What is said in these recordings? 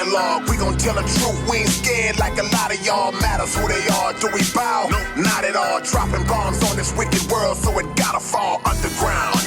dialogue. We gon' tell the truth, we ain't scared like a lot of y'all. Matters who they are, do we bow? No, not at all. Dropping bombs on this wicked world, so it gotta fall underground.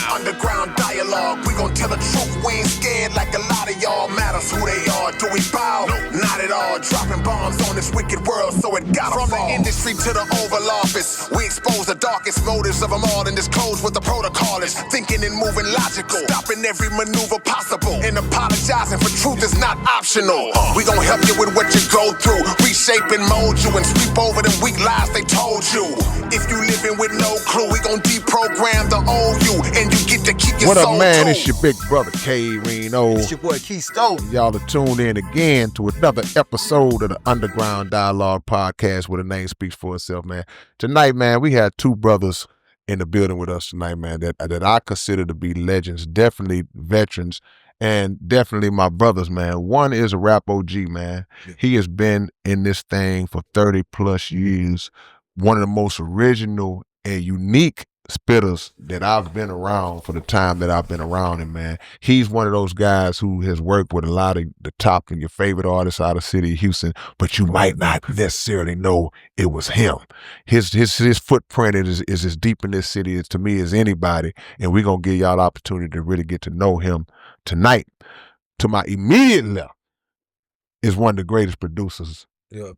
Underground dialogue. We gon' tell the truth, we ain't scared like a lot of y'all. Matters who they are, do we bow? No, not at all. Dropping bombs on this wicked world, so it gotta fall. From the industry to the Oval Office, we expose the darkest motives of them all and disclose what the protocol is. Thinking and moving logical, stopping every maneuver possible, and apologizing for truth is not optional. We gon' help you with what you go through, reshape and mold you, and sweep over them weak lies they told you. If you living with no clue, we gon' deprogram the old you, and you get to keep your soul. What up, man? It's your big brother, K. Reno. It's your boy, Keith Stone. Y'all are tuned in again to another episode of the Underground Dialogue Podcast where the name speaks for itself, man. Tonight, man, we had two brothers in the building with us tonight, man, that I consider to be legends, definitely veterans, and definitely my brothers, man. One is a rap OG, man. Yeah. He has been in this thing for 30 plus years. One of the most original and unique spitters that I've been around for the time that I've been around him, man. He's one of those guys who has worked with a lot of the top and your favorite artists out of the city of Houston, but you might not necessarily know it was him. His footprint is as deep in this city as to me as anybody, and we're going to give y'all the opportunity to really get to know him tonight. To my immediate left is one of the greatest producers,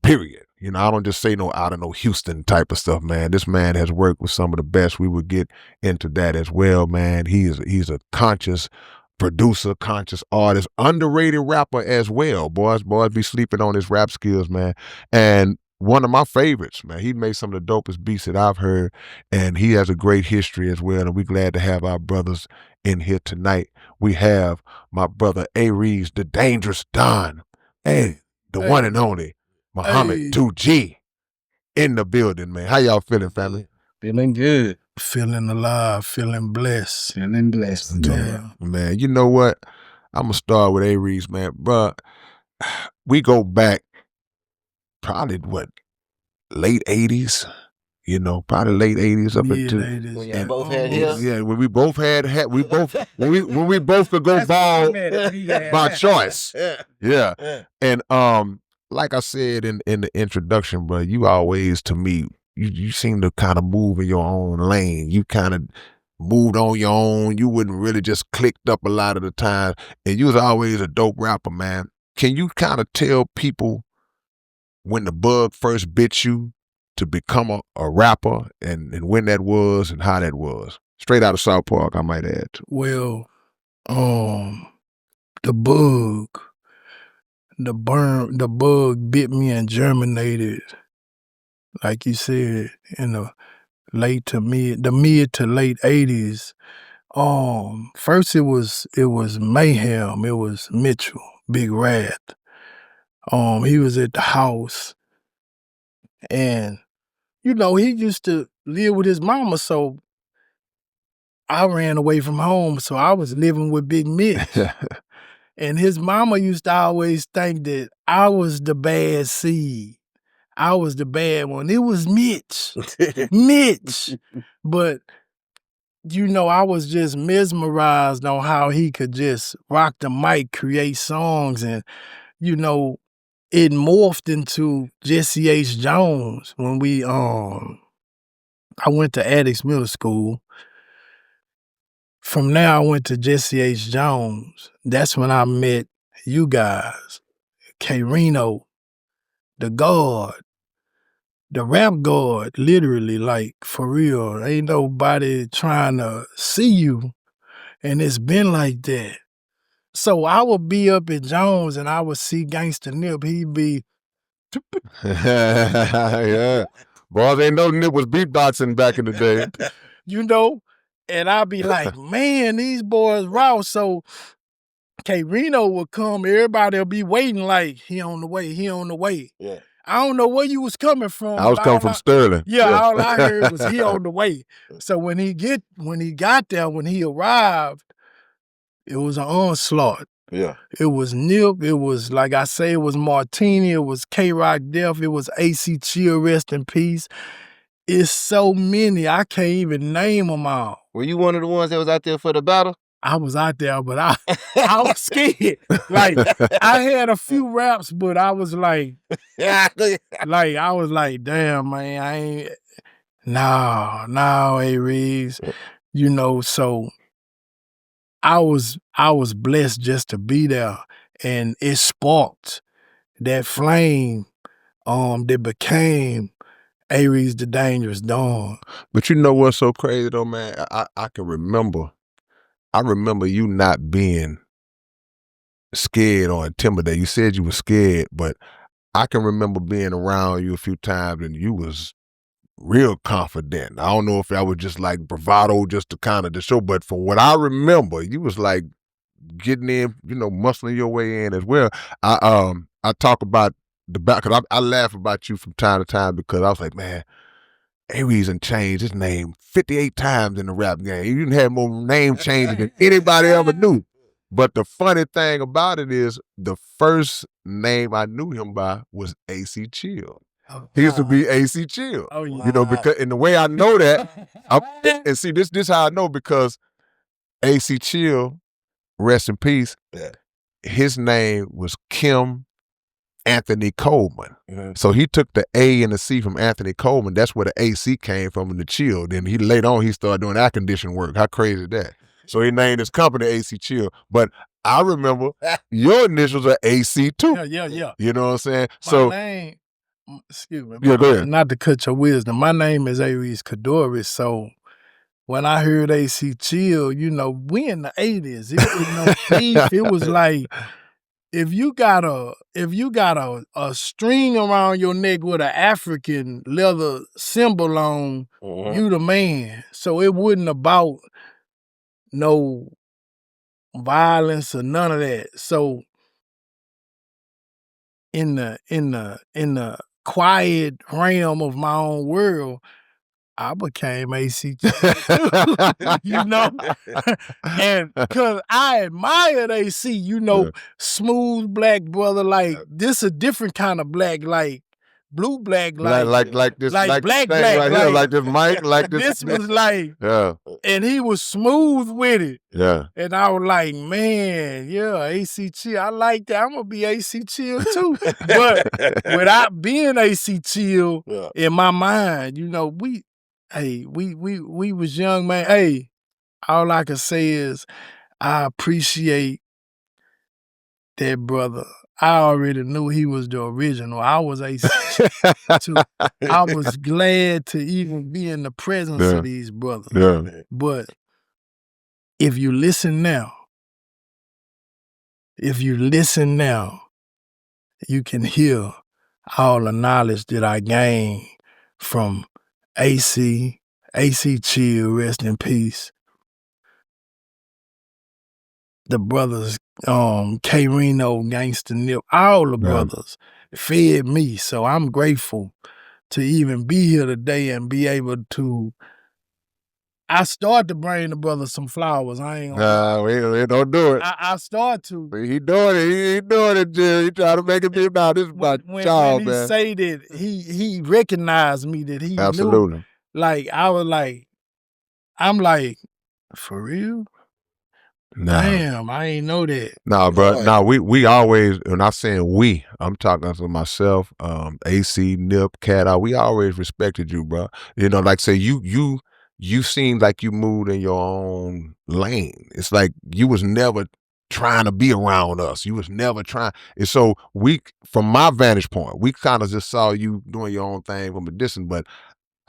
period. You know, I don't just say no out of no Houston type of stuff, man. This man has worked with some of the best. We would get into that as well, man. He's a conscious producer, conscious artist, underrated rapper as well. Boys be sleeping on his rap skills, man. And one of my favorites, man. He made some of the dopest beats that I've heard, and he has a great history as well. And we're glad to have our brothers in here tonight. We have my brother Aries, the Dangerous Don, and the one and only Muhammad 2G in the building, man. How y'all feeling, family? Feeling good. Feeling alive, feeling blessed. Feeling blessed. Yeah. Man, you know what? I'm going to start with Aries, man. Bruh, we go back probably, late 80s? You know, probably late 80s up into Mid-80s. When y'all both had hair? Yeah, when we both had when we both could go bald by choice. Yeah. And like I said in the introduction, bro, you always, to me, you seem to kind of move in your own lane. You kind of moved on your own. You wouldn't really just clicked up a lot of the time. And you was always a dope rapper, man. Can you kind of tell people when the bug first bit you to become a rapper and when that was and how that was? Straight out of South Park, I might add. Well, the bug bit me and germinated, like you said, in the mid to late 80s. First it was Mayhem. It was Mitchell, Big Rat. He was at the house, and you know, he used to live with his mama, so I ran away from home, so I was living with Big Mitch. And his mama used to always think that I was the bad seed. I was the bad one. It was Mitch. Mitch. But, you know, I was just mesmerized on how he could just rock the mic, create songs, and, you know, it morphed into Jesse H. Jones when I went to Addis Middle School. From there, I went to Jesse H. Jones. That's when I met you guys, K. Reno, the God, the rap God, literally, like, for real. Ain't nobody trying to see you, and it's been like that. So I would be up at Jones, and I would see Gangsta Nip. He'd be... Yeah. Boys, ain't no Nip was beatboxing back in the day. You know? And I'd be like, man, these boys raw. So K. Reno would come, everybody will be waiting like, he on the way. Yeah. I don't know where you was coming from. I was coming from Sterling. Yeah, all I heard was he on the way. So when he got there, when he arrived, it was an onslaught. Yeah. It was Nip, it was, like I say, it was Martini, it was K-Rock Def, it was AC Chill, rest in peace. It's so many, I can't even name them all. Were you one of the ones that was out there for the battle? I was out there, but I was scared. Like I had a few raps, but I was like I was like, damn, man, I ain't. No, Aries, you know. So I was blessed just to be there, and it sparked that flame that became Aries the Dangerous Dawn. But you know what's so crazy though, man? I can remember. I remember you not being scared or intimidated. You said you were scared, but I can remember being around you a few times and you was real confident. I don't know if that was just like bravado just to kind of the show, but from what I remember, you was like getting in, you know, muscling your way in as well. I talk about the back, cause I laugh about you from time to time because I was like, man, Aries and changed his name 58 times in the rap game. He didn't have more name changes than anybody ever knew. But the funny thing about it is the first name I knew him by was AC Chill. He used to be AC Chill. Oh, yeah. You know, because in the way I know that, and see, this how I know because AC Chill, rest in peace, his name was Kim Anthony Coleman. So he took the A and the C from Anthony Coleman. That's where the AC came from and the Chill. Then he later on he started doing air conditioning work. How crazy is that? So he named his company AC Chill. But I remember your initials are AC too. Yeah. You know what I'm saying? My name, excuse me. Yeah, go ahead. Not to cut your wisdom. My name is Aries Kadoris. So when I heard AC Chill, you know, we in the 80s. It was no beef. It was like, if you got a string around your neck with an African leather symbol on, you the man. So it wasn't about no violence or none of that. So in the quiet realm of my own world, I became AC you know? And because I admired AC, you know, smooth black brother, like this a different kind of black, like blue black, like this, like black, right here, like this mic, like this was like, yeah, and he was smooth with it. yeah. And I was like, man, yeah, AC Chill. I like that. I'm gonna be AC Chill too. But without being AC Chill, in my mind, you know, we was young, man. Hey, all I can say is I appreciate that brother. I already knew he was the original. I was AC too. I was glad to even be in the presence of these brothers. Yeah. But if you listen now, you can hear all the knowledge that I gained from AC Chill, rest in peace. The brothers, K Reno, Gangsta Nip, all the brothers fed me. So I'm grateful to even be here today and be able to. I start to bring the brothers some flowers. I ain't gonna. We don't do it. I start to. He doing it. He doing it, Jim. He trying to make it be about this about y'all, when man. he say that he recognized me, that he Absolutely. knew. Like I was like, I'm like, for real? Nah. Damn, I ain't know that. Nah, bro. Nah, we always, when I'm saying we, I'm talking to myself, AC, Nip, Cat Eye, we always respected you, bro. You know, like say you seemed like you moved in your own lane. It's like you was never trying to be around us. You was never trying. And so from my vantage point, we kind of just saw you doing your own thing from a distance, but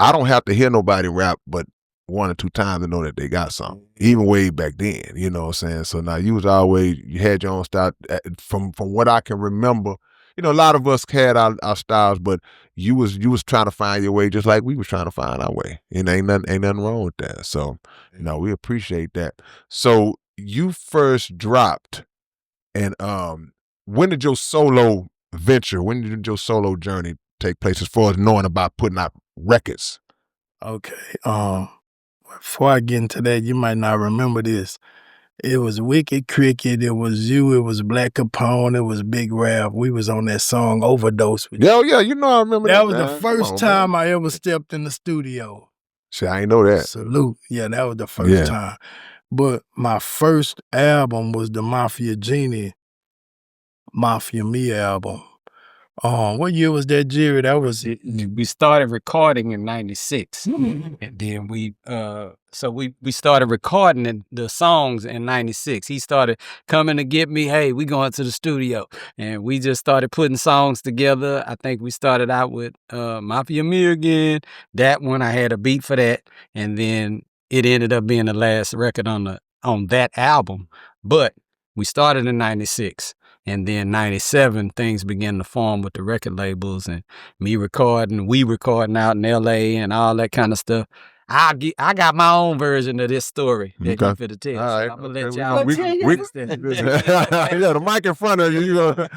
I don't have to hear nobody rap but one or two times to know that they got something, even way back then, you know what I'm saying? So now you had your own style. From what I can remember, you know, a lot of us had our styles, but you was trying to find your way just like we was trying to find our way. And ain't nothing wrong with that. So, you know, we appreciate that. So you first dropped, and when did your solo journey take place as far as knowing about putting out records? Okay. Before I get into that, you might not remember this. It was Wicked Cricket, it was you, it was Black Capone, it was Big Rap. We was on that song Overdose. Yeah, you know I remember that. That was the first time I ever stepped in the studio. See, I ain't know that. Salute. Yeah, that was the first time. But my first album was the Mafia Genie, Mafia Me album. What year was that, Jerry? That was We started recording in '96, and then we started recording the songs in '96. He started coming to get me. Hey, we going to the studio, and we just started putting songs together. I think we started out with Mafia Me Again. That one I had a beat for that, and then it ended up being the last record on that album. But we started in '96. And then '97, things began to form with the record labels and we recording out in LA and all that kind of stuff. I got my own version of this story that you finna tell. All right. So I'm gonna let y'all. Yeah, the mic in front of you. You know.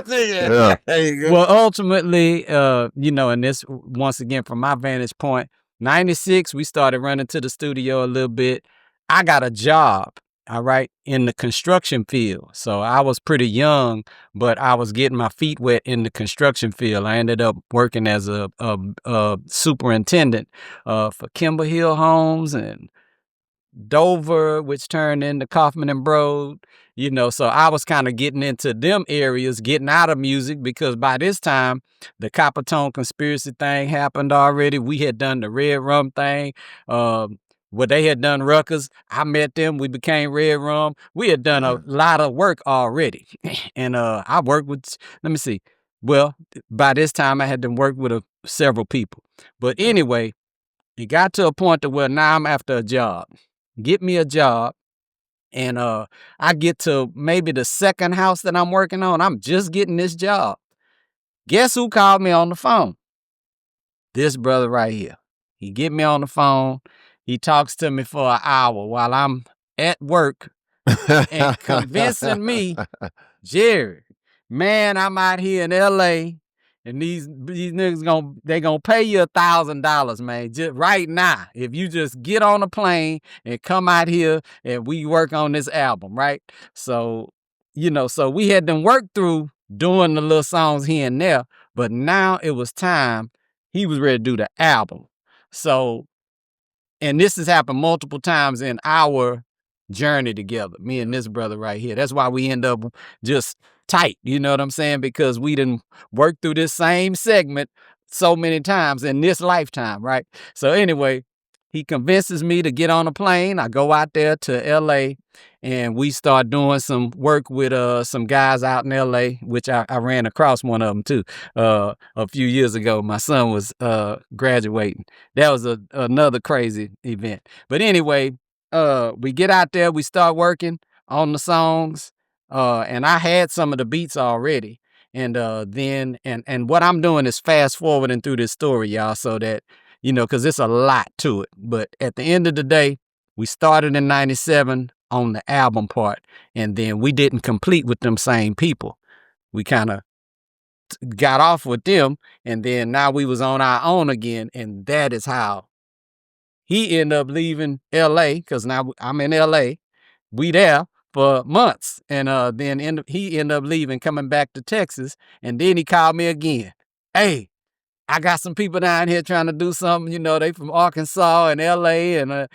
Yeah. There you go. Well, ultimately, and this once again from my vantage point, '96, we started running to the studio a little bit. I got a job. All right, in the construction field. So I was pretty young, but I was getting my feet wet in the construction field. I ended up working as a superintendent for Kimber Hill Homes and Dover, which turned into Kaufman and Broad, so I was kind of getting into them areas, getting out of music because by this time, the Copper Tone conspiracy thing happened already. We had done the Red Rum thing. They had done Ruckus. I met them. We became Red Rum. We had done a lot of work already. And I worked with, let me see. Well, by this time, I had to work with several people. But anyway, it got to a point to where now I'm after a job. Get me a job. And I get to maybe the second house that I'm working on. I'm just getting this job. Guess who called me on the phone? This brother right here. He get me on the phone. He talks to me for an hour while I'm at work and convincing me, Jerry, man, I'm out here in LA and these niggas gonna pay you $1,000, man, just right now. If you just get on a plane and come out here and we work on this album, right? So, so we had them work through doing the little songs here and there, but now it was time. He was ready to do the album. So, and this has happened multiple times in our journey together, me and this brother right here. That's why we end up just tight, you know what I'm saying? Because we didn't work through this same segment so many times in this lifetime, right? So anyway, he convinces me to get on a plane. I go out there to LA and we start doing some work with some guys out in LA, which I ran across one of them too a few years ago. My son was graduating. That was another crazy event. But anyway, we get out there, we start working on the songs, and I had some of the beats already. And then what I'm doing is fast forwarding through this story, y'all, so that because it's a lot to it. But at the end of the day, we started in '97 on the album part, and then we didn't complete with them same people. We kind of got off with them, and then now we was on our own again, and that is how he ended up leaving L.A. because now I'm in L.A. We there for months, and then he ended up leaving, coming back to Texas, and then he called me again. Hey, I got some people down here trying to do something. They from Arkansas and L.A. and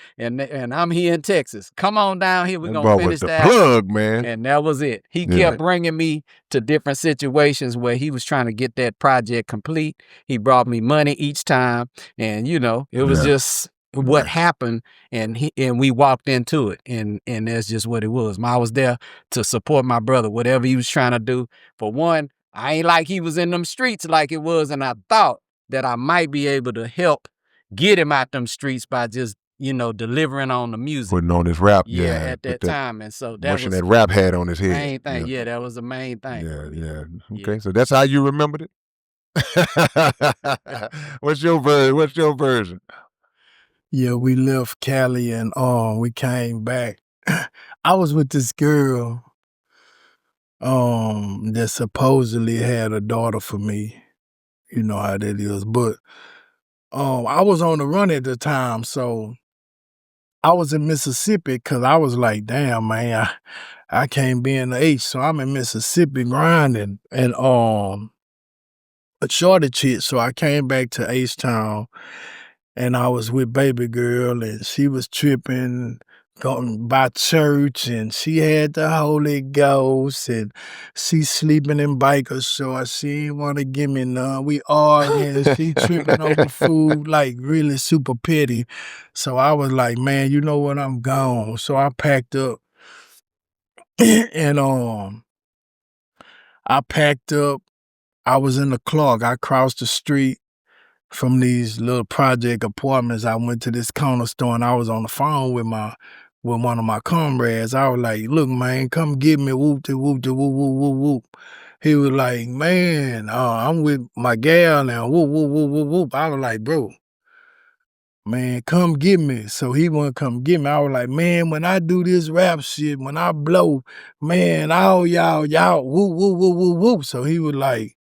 I'm here in Texas. Come on down here. We're gonna finish the that plug, man. And that was it. He kept bringing me to different situations where he was trying to get that project complete. He brought me money each time, and it was just what happened, and we walked into it, and that's just what it was. I was there to support my brother, whatever he was trying to do. For one, I ain't like he was in them streets like it was, and I thought that I might be able to help get him out them streets by just, delivering on the music. Putting on his rap, at that time. And so that pushing was that rap hat on his head. Main thing. Yeah, that was the main thing. Yeah. Okay, so that's how you remembered it? What's your version? Yeah, we left Cali and we came back. I was with this girl that supposedly had a daughter for me. You know how that is. But I was on the run at the time, so I was in Mississippi because I was like, damn, man, I can't be in the H, so I'm in Mississippi grinding and a shortage hit, so I came back to H-Town and I was with baby girl and she was tripping, going by church, and she had the Holy Ghost, and she sleeping in biker shorts. She ain't want to give me none. We arguing, she tripping over food, like really super petty. So I was like, man, you know what? I'm gone. So I packed up, and I packed up. I was in the Clark. I crossed the street from these little project apartments. I went to this corner store, and I was on the phone with one of my comrades. I was like, look, man, come get me, whoop de whoop de whoop whoop whoop whoop. He was like, man, I'm with my gal now, whoop whoop whoop whoop whoop. I was like, bro, man, come get me. So he wouldn't come get me. I was like, man, when I do this rap shit, when I blow, man, all y'all whoop whoop whoop whoop whoop. So he was like,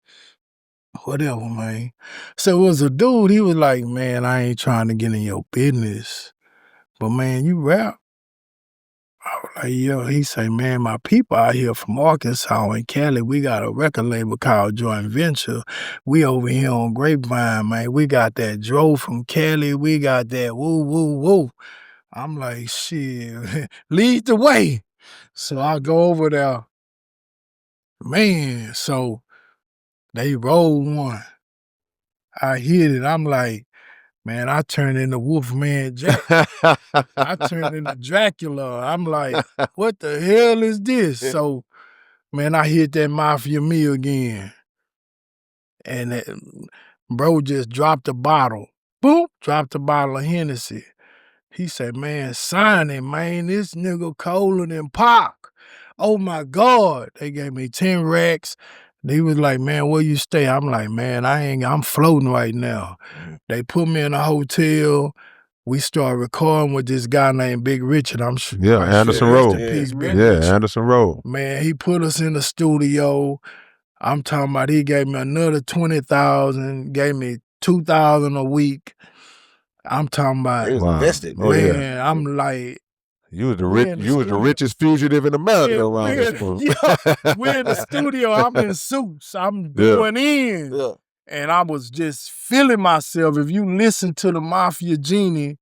whatever, man. So it was a dude, he was like, man, I ain't trying to get in your business, but man, you rap. I was like, yo, he say, man, my people out here from Arkansas and Cali, we got a record label called Joint Venture. We over here on Grapevine, man. We got that Dro from Cali. We got that woo, woo, woo. I'm like, shit, lead the way. So I go over there. Man, so they roll one. I hit it. I'm like, man, I turned into Wolfman Jack. I turned into Dracula. I'm like, what the hell is this? So, man, I hit that Mafia Me again. And bro just dropped a bottle. Boom, dropped a bottle of Hennessy. He said, man, sign it, man. This nigga colder than Pac. Oh, my God. They gave me 10 racks. They was like, man, where you stay? I'm like, man, I'm floating right now. They put me in a hotel. We started recording with this guy named Big Richard. Anderson Road. Anderson Road. Man, he put us in the studio. I'm talking about he gave me another $20,000, gave me $2,000 a week. I'm talking about, invested. Man, I'm like, you was the richest fugitive in America around this point. We're in the studio. I'm in suits. I'm going in. Yeah. And I was just feeling myself. If you listen to the Mafia Genie,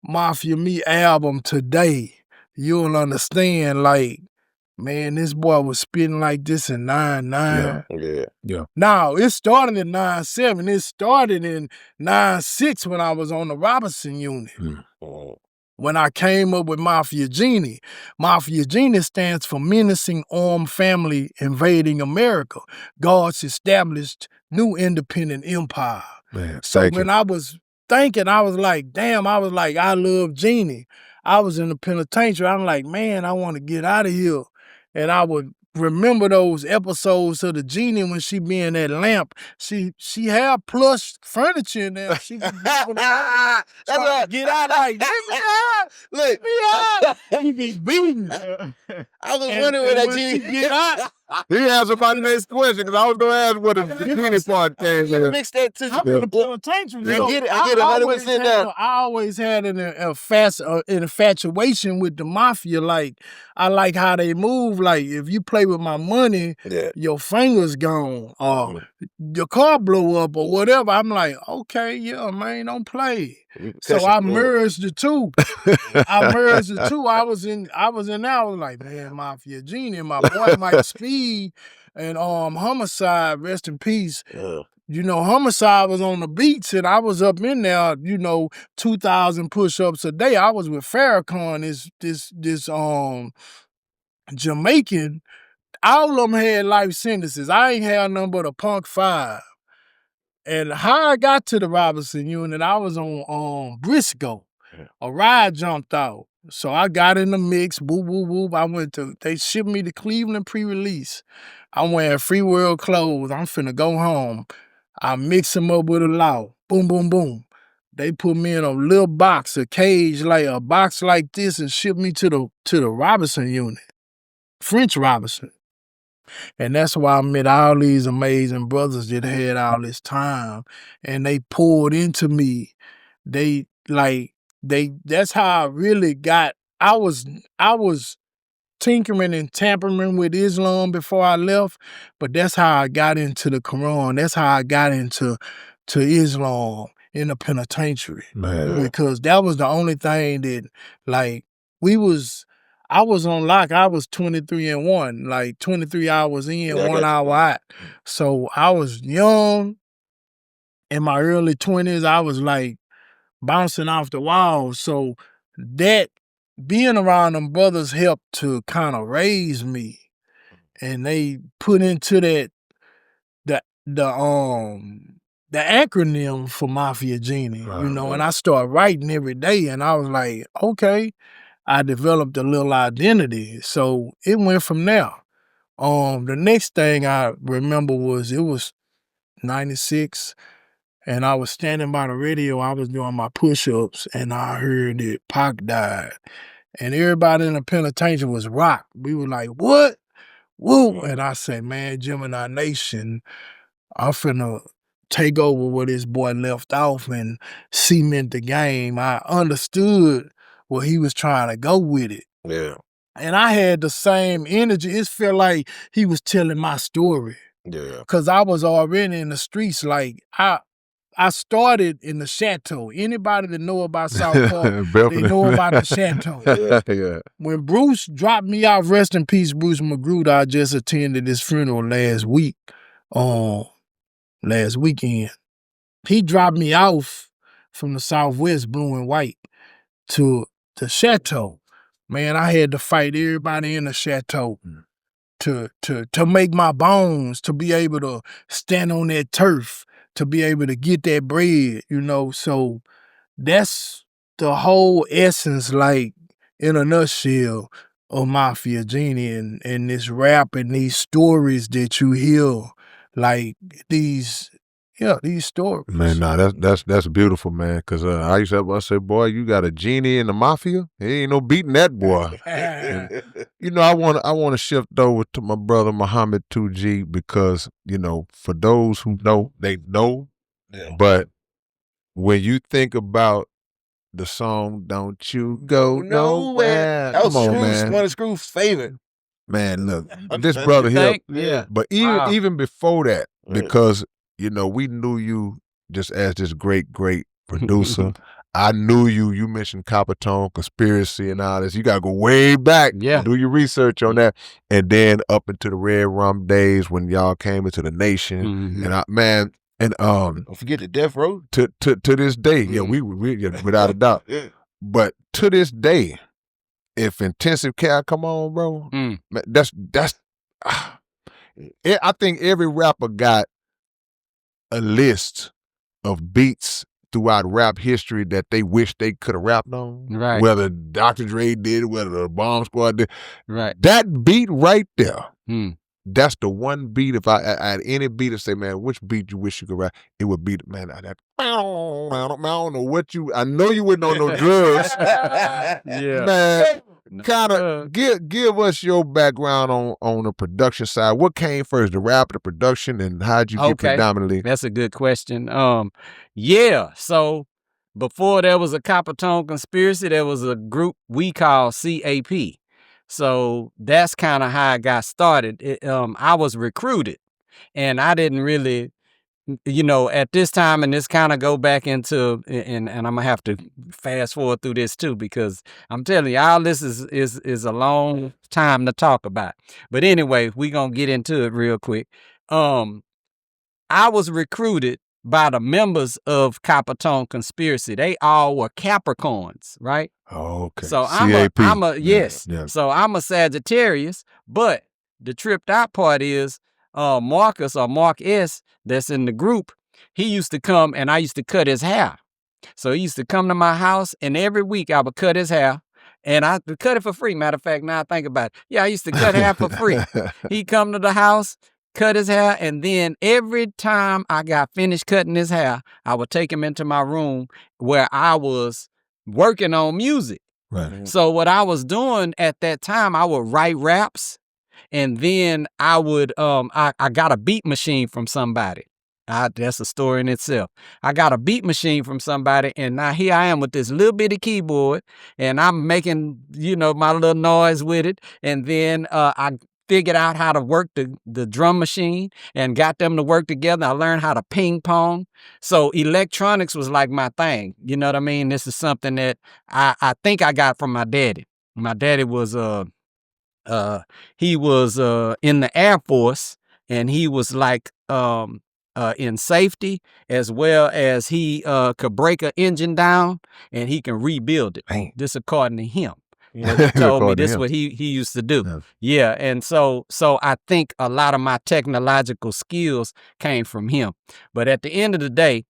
Mafia Me album today, you'll understand, like, man, this boy was spitting like this in 9-9. Yeah. Now, it started in 9-7. It started in 9-6 when I was on the Robinson unit. When I came up with Mafia Genie. Mafia Genie stands for Menacing Armed Family Invading America. God's established new independent empire. Man, so when I was thinking, I was like, damn, I love Genie. I was in the penitentiary. I'm like, man, I want to get out of here. And I would remember those episodes of the Genie when she be in that lamp. She had plush furniture in there. She could get out. Get out, like, let me out. Look, me out. He be beating. I was wondering where that Genie get out. He asked about the next question because I was going to ask what the Genie part came in. Mix that too. I'm in the penitentiary. I get 100% down. I always had an infatuation with the Mafia. Like, I like how they move. Like, if you play with my money, your finger's gone. Or your car blow up or whatever. I'm like, okay, yeah, man, don't play. So I merged the two. I was in there. I was like, man, Mafia Genie, my boy Mike Speed and Homicide, rest in peace. You know, Homicide was on the beats and I was up in there, 2,000 push-ups a day. I was with Farrakhan, this Jamaican. All of them had life sentences. I ain't had nothing but a Punk 5. And how I got to the Robinson unit, I was on Briscoe. A ride jumped out. So I got in the mix, boop, boop, boop. They shipped me to Cleveland pre-release. I'm wearing Free World clothes. I'm finna go home. I mix them up with a law. Boom, boom, boom. They put me in a little box, a cage, like a box like this, and shipped me to the Robinson unit. French Robinson. And that's why I met all these amazing brothers that had all this time. And they poured into me. That's how I really got. I was tinkering and tampering with Islam before I left, but that's how I got into the Quran. That's how I got into Islam in the penitentiary. Man. Because that was the only thing that, like, I was on lock. I was 23-1, like 23 hours in, 1 hour out. So I was young. In my early 20s, I was like bouncing off the walls. So that being around them brothers helped to kind of raise me. And they put into that the acronym for Mafia Genie, you know, and I started writing every day, and I was like, okay, I developed a little identity. So it went from there. The next thing I remember was it was 96, and I was standing by the radio. I was doing my push-ups, and I heard that Pac died. And everybody in the penitentiary was rocked. We were like, what? Woo! And I said, man, Gemini Nation, I'm finna take over where this boy left off and cement the game. I understood where he was trying to go with it. Yeah. And I had the same energy. It felt like he was telling my story. Yeah. Cause I was already in the streets. Like I started in the Chateau. Anybody that know about South Park, they know about the Chateau. Yeah. When Bruce dropped me off, rest in peace, Bruce Magruder, I just attended his funeral last weekend. He dropped me off from the Southwest, blue and white, to the Chateau. Man, I had to fight everybody in the Chateau to make my bones, to be able to stand on that turf, to be able to get that bread, you know. So that's the whole essence, like, in a nutshell, of Mafia Genie and this rap and these stories that you hear, like these stories. Man, nah, that's beautiful, man. Cause I used to say, boy, you got a genie in the mafia. There ain't no beating that boy. And, you know, I want to shift over to my brother Muhammad 2G because, you know, for those who know, they know. Yeah. But when you think about the song "Don't You Go Nowhere," That was come on, man. one of Screw's favorite. Man, look, this brother here. Yeah. But even before that, because you know we knew you just as this great producer. I knew you. You mentioned Coppertone, Conspiracy, and all this. You gotta go way back. Yeah. Do your research on that, and then up into the Red Rum days when y'all came into the nation. And Don't forget the Death Row. To this day, yeah, we without a doubt. Yeah. But to this day, if Intensive Care come on, bro, man, that's I think every rapper got a list of beats throughout rap history that they wish they could have rapped on. Right. Whether Dr. Dre did, whether the Bomb Squad did. Right. That beat right there, that's the one beat. If I had any beat to say, man, which beat you wish you could rap, it would be, man, I don't know what you, I know you wouldn't on no drugs. Yeah. Man, kind of give us your background on the production side. What came first, the rap, the production, and how'd you get predominantly? That's a good question. Yeah. So before there was a Coppertone Conspiracy, there was a group we call CAP. So that's kind of how I got started. I was recruited, and I didn't really, you know, at this time, and this kind of go back into, and I'm gonna have to fast forward through this too, because I'm telling you, all this is a long time to talk about. But anyway, we gonna get into it real quick. I was recruited by the members of Coppertone Conspiracy. They all were Capricorns, right? Oh, okay. So CAP. I'm a yes. Yeah. So I'm a Sagittarius, but the tripped out part is Marcus or Mark S. that's in the group. He used to come and I used to cut his hair. So he used to come to my house and every week I would cut his hair. And I cut it for free. Matter of fact, now I think about it. Yeah, I used to cut hair for free. He'd come to the house, cut his hair, and then every time I got finished cutting his hair, I would take him into my room where I was working on music. Right. So what I was doing at that time, I would write raps, and then I would I got a beat machine from somebody. That's a story in itself. I got a beat machine from somebody, and now here I am with this little bitty keyboard, and I'm making, you know, my little noise with it, and then I figured out how to work the drum machine and got them to work together. I learned how to ping pong. So electronics was like my thing. You know what I mean? This is something that I think I got from my daddy. my daddy was he was in the Air Force, and he was like in safety, as well as he could break an engine down and he can rebuild it. Man. This according to him. What he told me, this is what he used to do. Yeah, and so I think a lot of my technological skills came from him. But at the end of the day,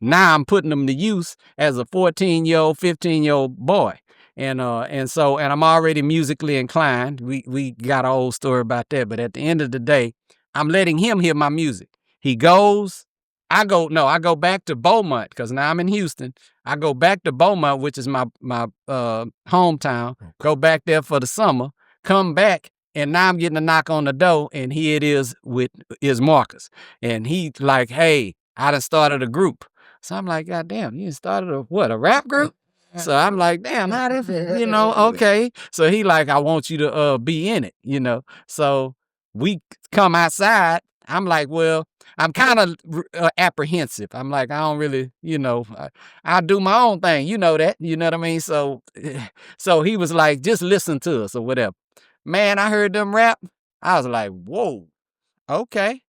now I'm putting them to use as a 14-year-old, 15-year-old boy. And I'm already musically inclined. We got an old story about that. But at the end of the day, I'm letting him hear my music. He goes, I go back to Beaumont, because now I'm in Houston. I go back to Beaumont, which is my hometown. Go back there for the summer, come back, and now I'm getting a knock on the door, and here it is is Marcus. And he like, hey, I done started a group. So I'm like, God damn, you started a rap group? So I'm like, damn, how this, okay. So he like, I want you to be in it, So we come outside. I'm like, well, I'm kind of apprehensive. I'm like, I don't really, I do my own thing. You know that, you know what I mean? So he was like, just listen to us or whatever. Man, I heard them rap. I was like, whoa, okay,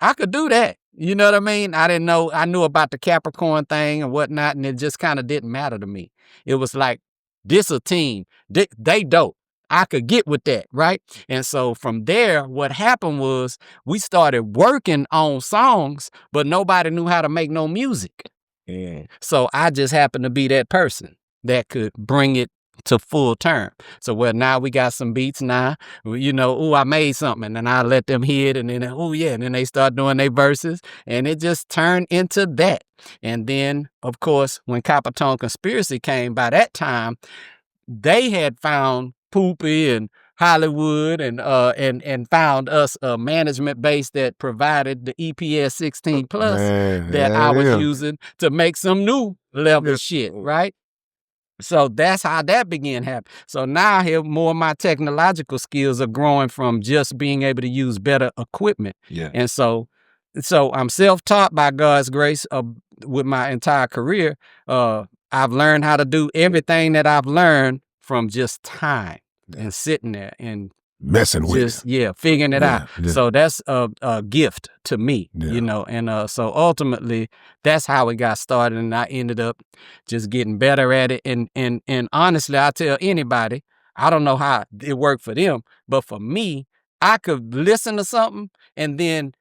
I could do that. You know what I mean? I didn't know. I knew about the Capricorn thing and whatnot, and it just kind of didn't matter to me. It was like, this a team. They dope. I could get with that, right? And so from there, what happened was we started working on songs, but nobody knew how to make no music. Yeah. So I just happened to be that person that could bring it to full term. So now we got some beats now, I made something, and then I let them hear it, and then, and then they start doing their verses, and it just turned into that. And then, of course, when Coppertone Conspiracy came, by that time, they had found Poopy and Hollywood and found us a management base that provided the EPS 16 plus I was using to make some new level shit, right? So that's how that began happening. So now here, more of my technological skills are growing from just being able to use better equipment. Yeah. And so I'm self-taught by God's grace with my entire career. I've learned how to do everything that I've learned from just time and sitting there and messing with it. Figuring it out. Yeah. So that's a gift to me, and so ultimately that's how it got started, and I ended up just getting better at it. And honestly, I tell anybody, I don't know how it worked for them, but for me, I could listen to something and then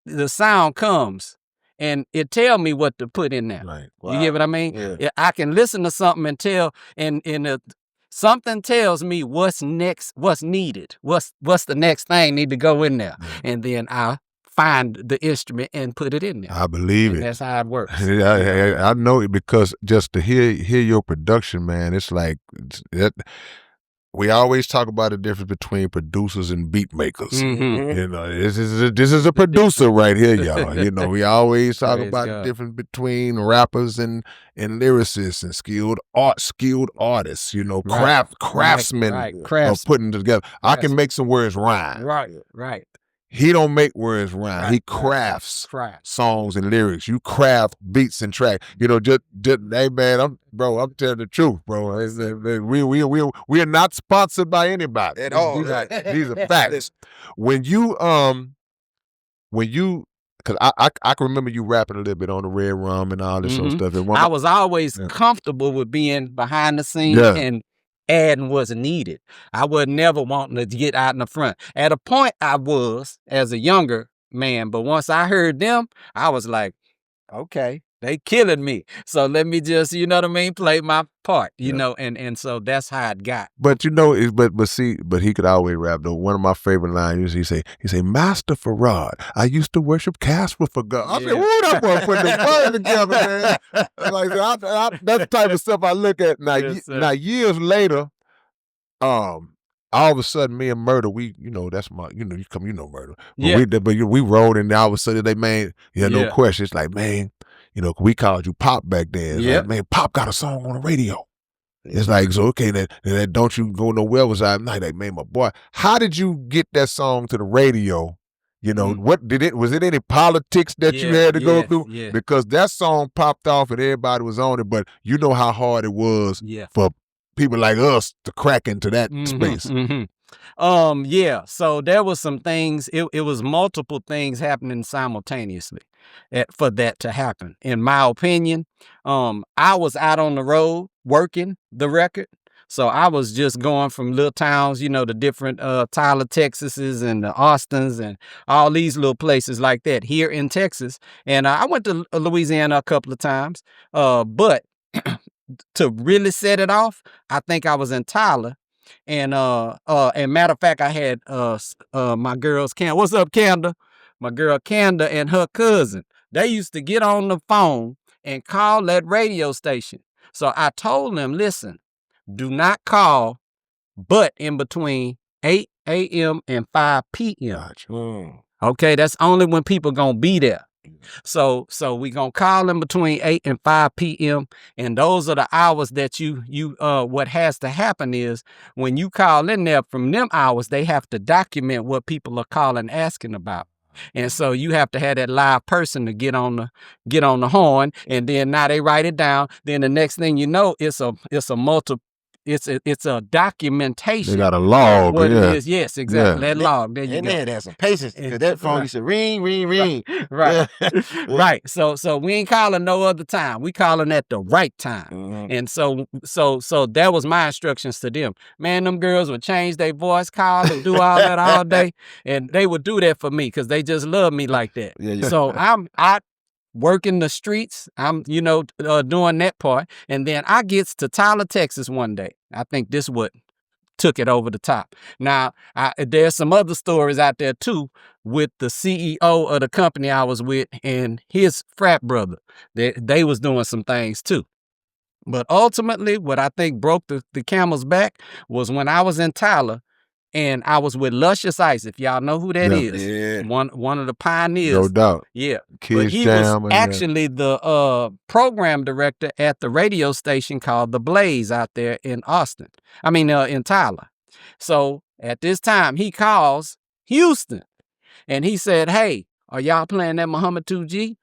the sound comes and it tell me what to put in there. Right. Wow. You get what I mean? Yeah. I can listen to something and tell, and something tells me what's next, what's needed, what's the next thing need to go in there, and then I find the instrument and put it in there. I believe it. That's how it works. I know it, because just to hear your production, man, it's like we always talk about the difference between producers and beat makers. Mm-hmm. This is a producer right here, y'all. We always talk about the difference between rappers and lyricists and skilled artists. Craftsmen of putting together. I can make some words rhyme. Right. He don't make words rhyme. He crafts songs and lyrics. You craft beats and tracks. Just hey man, I'm telling the truth, bro. We are not sponsored by anybody at all. These are facts. When you because I can remember you rapping a little bit on the Red Rum and all this sort of stuff. And I was always comfortable with being behind the scenes and adding what's needed. I was never wanting to get out in the front. At a point I was as a younger man, but once I heard them, I was like, okay, they killing me. So let me just, play my part, and so that's how it got. But but he could always rap though. One of my favorite lines he say, Master Farad, I used to worship Casper for God. I said, that boy put the word together, man. Like that's the type of stuff I look at now. Now years later, all of a sudden, me and Murder, we, that's my, Murder. But we rode, and all of a sudden they made, no question. It's like, man, we called you Pop back then. It's like, man, Pop got a song on the radio. It's like, so okay, then don't you go nowhere? Was I like, man, my boy, how did you get that song to the radio? Was it any politics that you had to go through? Yeah. Because that song popped off and everybody was on it, but you know how hard it was for people like us to crack into that space? Yeah. So there was some things. It was multiple things happening simultaneously for that to happen. In my opinion, I was out on the road working the record. So I was just going from little towns, you know, the different Tyler, Texases and the Austins and all these little places like that here in Texas. And I went to Louisiana a couple of times. But to really set it off, I think I was in Tyler. And matter of fact, I had my girl's what's up, Kanda? My girl Kanda and her cousin. They used to get on the phone and call that radio station. So I told them, listen, do not call but in between 8 a.m. and 5 p.m. Okay, that's only when people gonna be there. So we gonna call them between 8 and 5 p.m. and those are the hours that you what has to happen is when you call in there from them hours, they have to document what people are calling asking about. And so you have to have that live person to get on the horn, and then now they write it down. Then the next thing you know, it's a documentation. They got a log. What it is, yes, exactly. Yeah. That log. There you And go. they had to have some patience because that phone used to ring, ring, ring. Right. Right. So we ain't calling no other time. We calling at the right time. Mhm. And so that was my instructions to them. Man, them girls would change their voice, call and do all that all day. And they would do that for me because they just love me like that. Yeah. So I working the streets. I'm, doing that part. And then I gets to Tyler, Texas one day. I think this what took it over the top. Now, there's some other stories out there too with the CEO of the company I was with and his frat brother. They was doing some things too. But ultimately, what I think broke the camel's back was when I was in Tyler and I was with Luscious Ice, if y'all know who that is. Yeah. One of the pioneers. No doubt. Yeah. Kids But he Jam was and actually the program director at the radio station called The Blaze out there in in Tyler. So at this time, he calls Houston and he said, hey, are y'all playing that Muhammad 2G?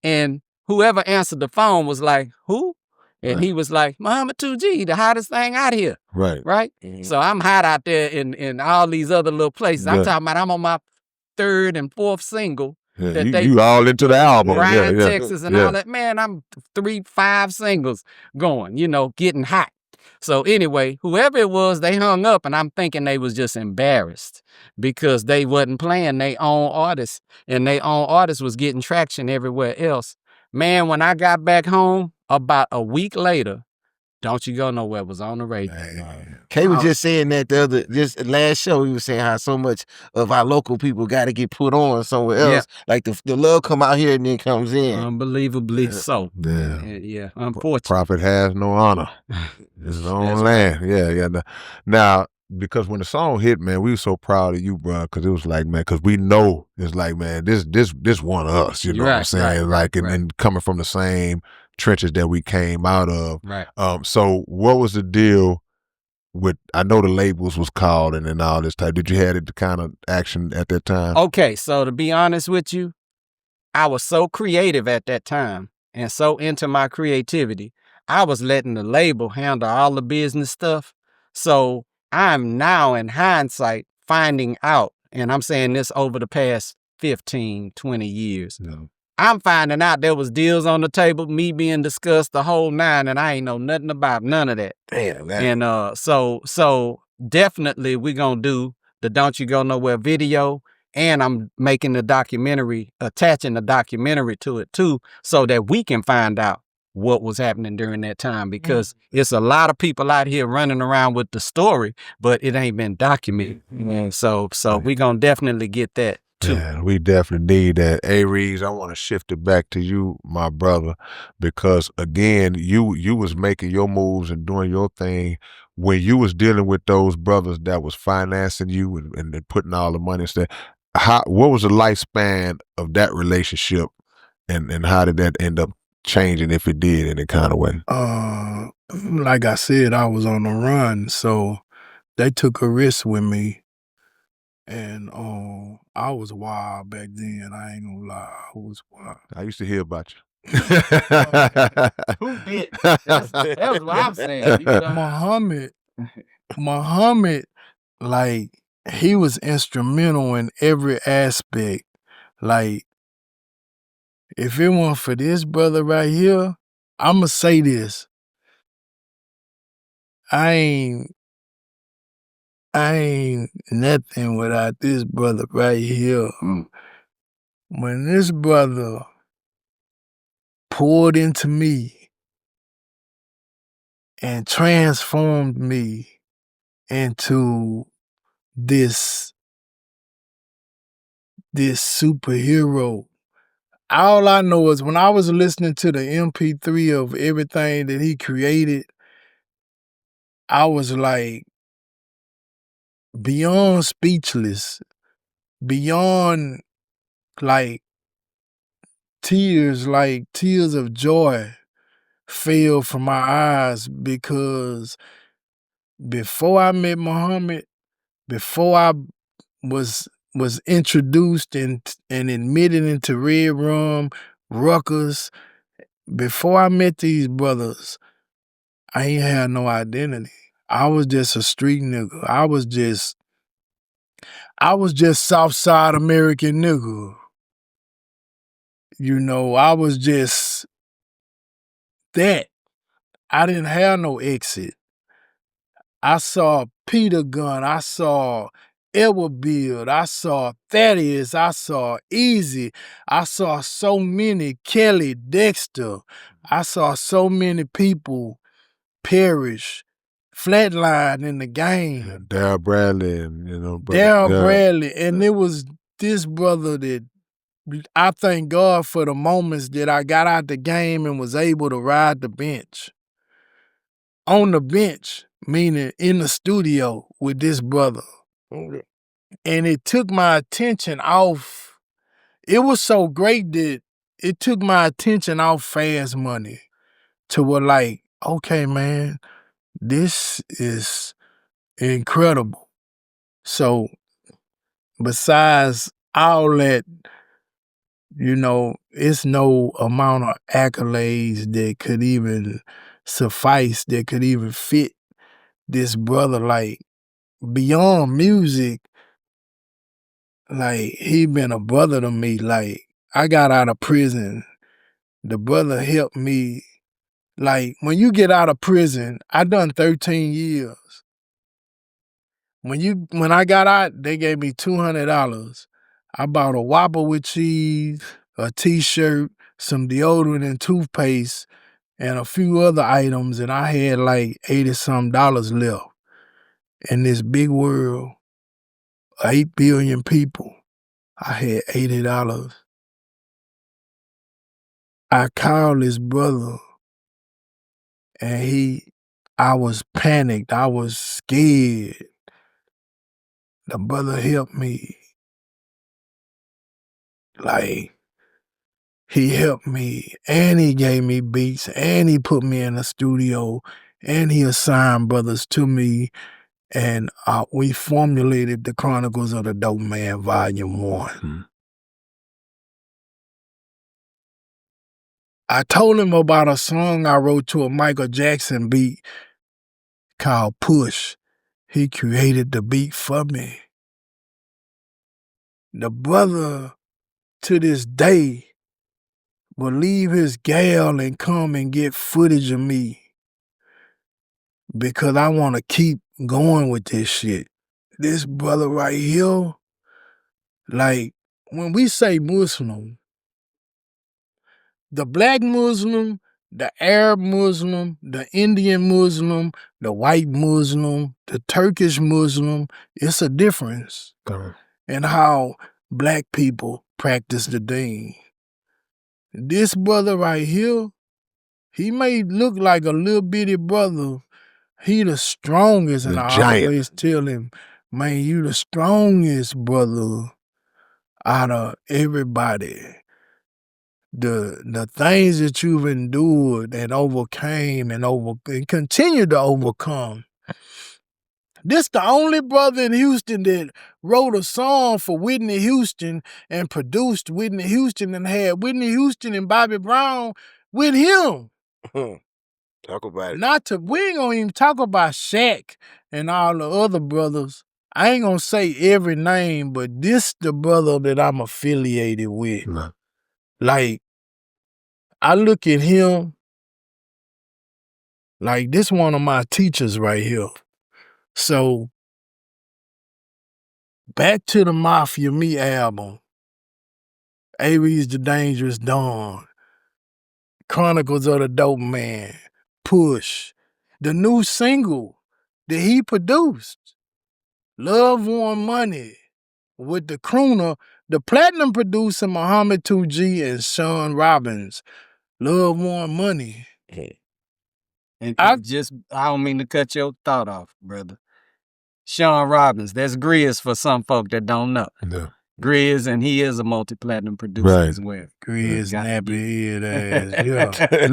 And whoever answered the phone was like, who? And he was like, Muhammad 2G, the hottest thing out here. Right. Right? Mhm. So I'm hot out there in all these other little places. I'm Yeah. talking about I'm on my third and fourth single. Yeah, that you all into the album. Bryan, Yeah. Texas and all that. Man, I'm 3-5 singles going, getting hot. So anyway, whoever it was, they hung up and I'm thinking they was just embarrassed because they wasn't playing their own artists and their own artist was getting traction everywhere else. Man, when I got back home about a week later, Don't You Go Nowhere was on the radio. Kay was just saying that just last show. He was saying how so much of our local people got to get put on somewhere else. Like the love come out here and then comes in. Unbelievably so. Yeah. Yeah, unfortunately. Prophet has no honor. It's his own land. Yeah. Now, because when the song hit, man, we were so proud of you, bro, because it was like, man, because we know it's like, man, this one of us, you know what I'm saying? Right, and coming from the same trenches that we came out of. Right. So what was the deal with, I know the labels was called and then all this type. Did you have the kind of action at that time? Okay, so to be honest with you, I was so creative at that time and so into my creativity, I was letting the label handle all the business stuff. So I'm now in hindsight finding out, and I'm saying this over the past 15, 20 years. Yeah. I'm finding out there was deals on the table, me being discussed the whole nine, and I ain't know nothing about none of that. Damn, that. And so definitely we gonna do the Don't You Go Nowhere video, and I'm making the documentary, attaching the documentary to it too, so that we can find out what was happening during that time, because it's a lot of people out here running around with the story, but it ain't been documented. So we gonna definitely get that too. Man, we definitely need that. Aries, I want to shift it back to you, my brother, because again, you was making your moves and doing your thing when you was dealing with those brothers that was financing you and putting all the money and stuff. What was the lifespan of that relationship, and how did that end up changing, if it did, in any kind of way? Like I said, I was on the run, so they took a risk with me. And I was wild back then. I ain't gonna lie, I was wild. I used to hear about you. Who did? That's what I'm saying. You know? Muhammad, like, he was instrumental in every aspect. Like, if it weren't for this brother right here, I'ma say this. I ain't nothing without this brother right here. When this brother poured into me and transformed me into this superhero. All I know is when I was listening to the MP3 of everything that he created, I was like beyond speechless, beyond like tears of joy fell from my eyes because before I met Muhammad, before I was introduced and admitted into Red Rum, Ruckus, before I met these brothers, I ain't had no identity. I was just a street nigga. I was just Southside American nigga. You know, I was just that. I didn't have no exit. I saw Peter Gunn. I saw Edward Beard. I saw Thaddeus. I saw Easy. I saw so many Kelly, Dexter. I saw so many people perish, flatline in the game. Darryl Bradley and Darryl Bradley. And it was this brother that I thank God for the moments that I got out the game and was able to ride the bench. On the bench, meaning in the studio with this brother. And it took my attention off. It was so great that it took my attention off Fast Money to where like, okay, man, this is incredible. So besides all that, it's no amount of accolades that could even suffice, that could even fit this brother. Like, beyond music, like, he been a brother to me. Like, I got out of prison. The brother helped me. Like, when you get out of prison, I done 13 years. When I got out, they gave me $200. I bought a Whopper with cheese, a t-shirt, some deodorant and toothpaste, and a few other items, and I had like $80-some left. In this big world, 8 billion people, I had $80. I called his brother, and I was panicked. I was scared. The brother helped me. Like, he helped me, and he gave me beats, and he put me in the studio, and he assigned brothers to me, and we formulated the Chronicles of the Dope Man, Volume 1. I told him about a song I wrote to a Michael Jackson beat called Push. He created the beat for me. The brother, to this day, will leave his gal and come and get footage of me because I want to keep going with this shit. This brother right here, like, when we say Muslim, the black Muslim, the Arab Muslim, the Indian Muslim, the white Muslim, the Turkish Muslim, it's a difference in how black people practice the deen. This brother right here, he may look like a little bitty brother. He the strongest, and I always tell him, man, you the strongest brother out of everybody. The things that you've endured and overcame and continue to overcome, This the only brother in Houston that wrote a song for Whitney Houston and produced Whitney Houston and had Whitney Houston and Bobby Brown with him. Talk about it. We ain't gonna even talk about Shaq and all the other brothers. I ain't gonna say every name, but this the brother that I'm affiliated with. Nah. Like, I look at him like this one of my teachers right here. So, back to the Mafia Me album. Aries the Dangerous Dawn. Chronicles of the Dope Man. Push. The new single that he produced. Love Won Money. With the crooner, the platinum producer Muhammad 2G and Sean Robbins. Love Won Money. And I don't mean to cut your thought off, brother. Sean Robbins, that's Grizz for some folk that don't know. Yeah. Grizz, and he is a multi-platinum producer as well. Grizz, nappy head ass. Yeah.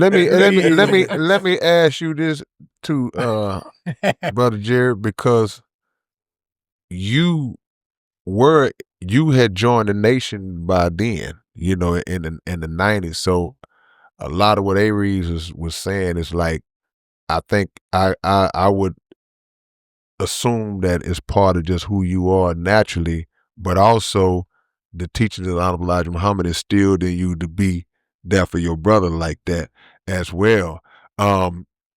let me ask you this too, Brother Jared, because you had joined the nation by then, in the 90s. So a lot of what Aries was saying is like, I think I would assume that it's part of just who you are naturally, but also the teaching of Honorable Elijah Muhammad instilled in you to be there for your brother like that as well.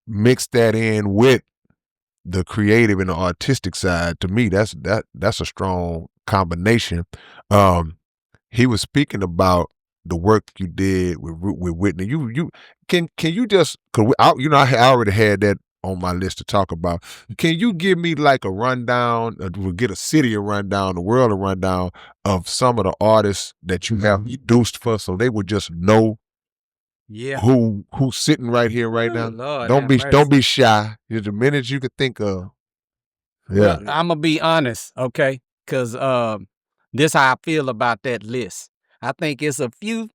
Mix that in with the creative and the artistic side. To me, that's a strong combination. He was speaking about the work you did with Whitney. You can you just, cause I already had that on my list to talk about. Can you give me like a rundown, we'll get a city a rundown, the world a rundown of some of the artists that you have produced for, so they would just know who's sitting right here right now? Lord, don't be shy. There's the minutes you could think of. Yeah. Well, I'm gonna be honest, okay? Cause this how I feel about that list. I think it's a few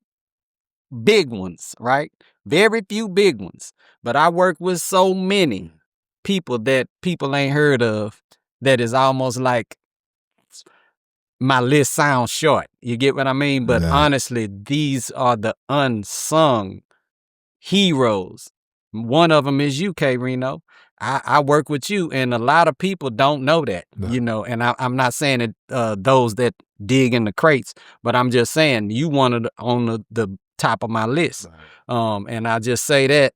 big ones, right? Very few big ones. But I work with so many people that people ain't heard of that is almost like my list sounds short. You get what I mean? But honestly, these are the unsung heroes. One of them is you, K. Reno. I work with you, and a lot of people don't know that, and I'm not saying that those that dig in the crates, but I'm just saying you wanted on the top of my list. And I just say that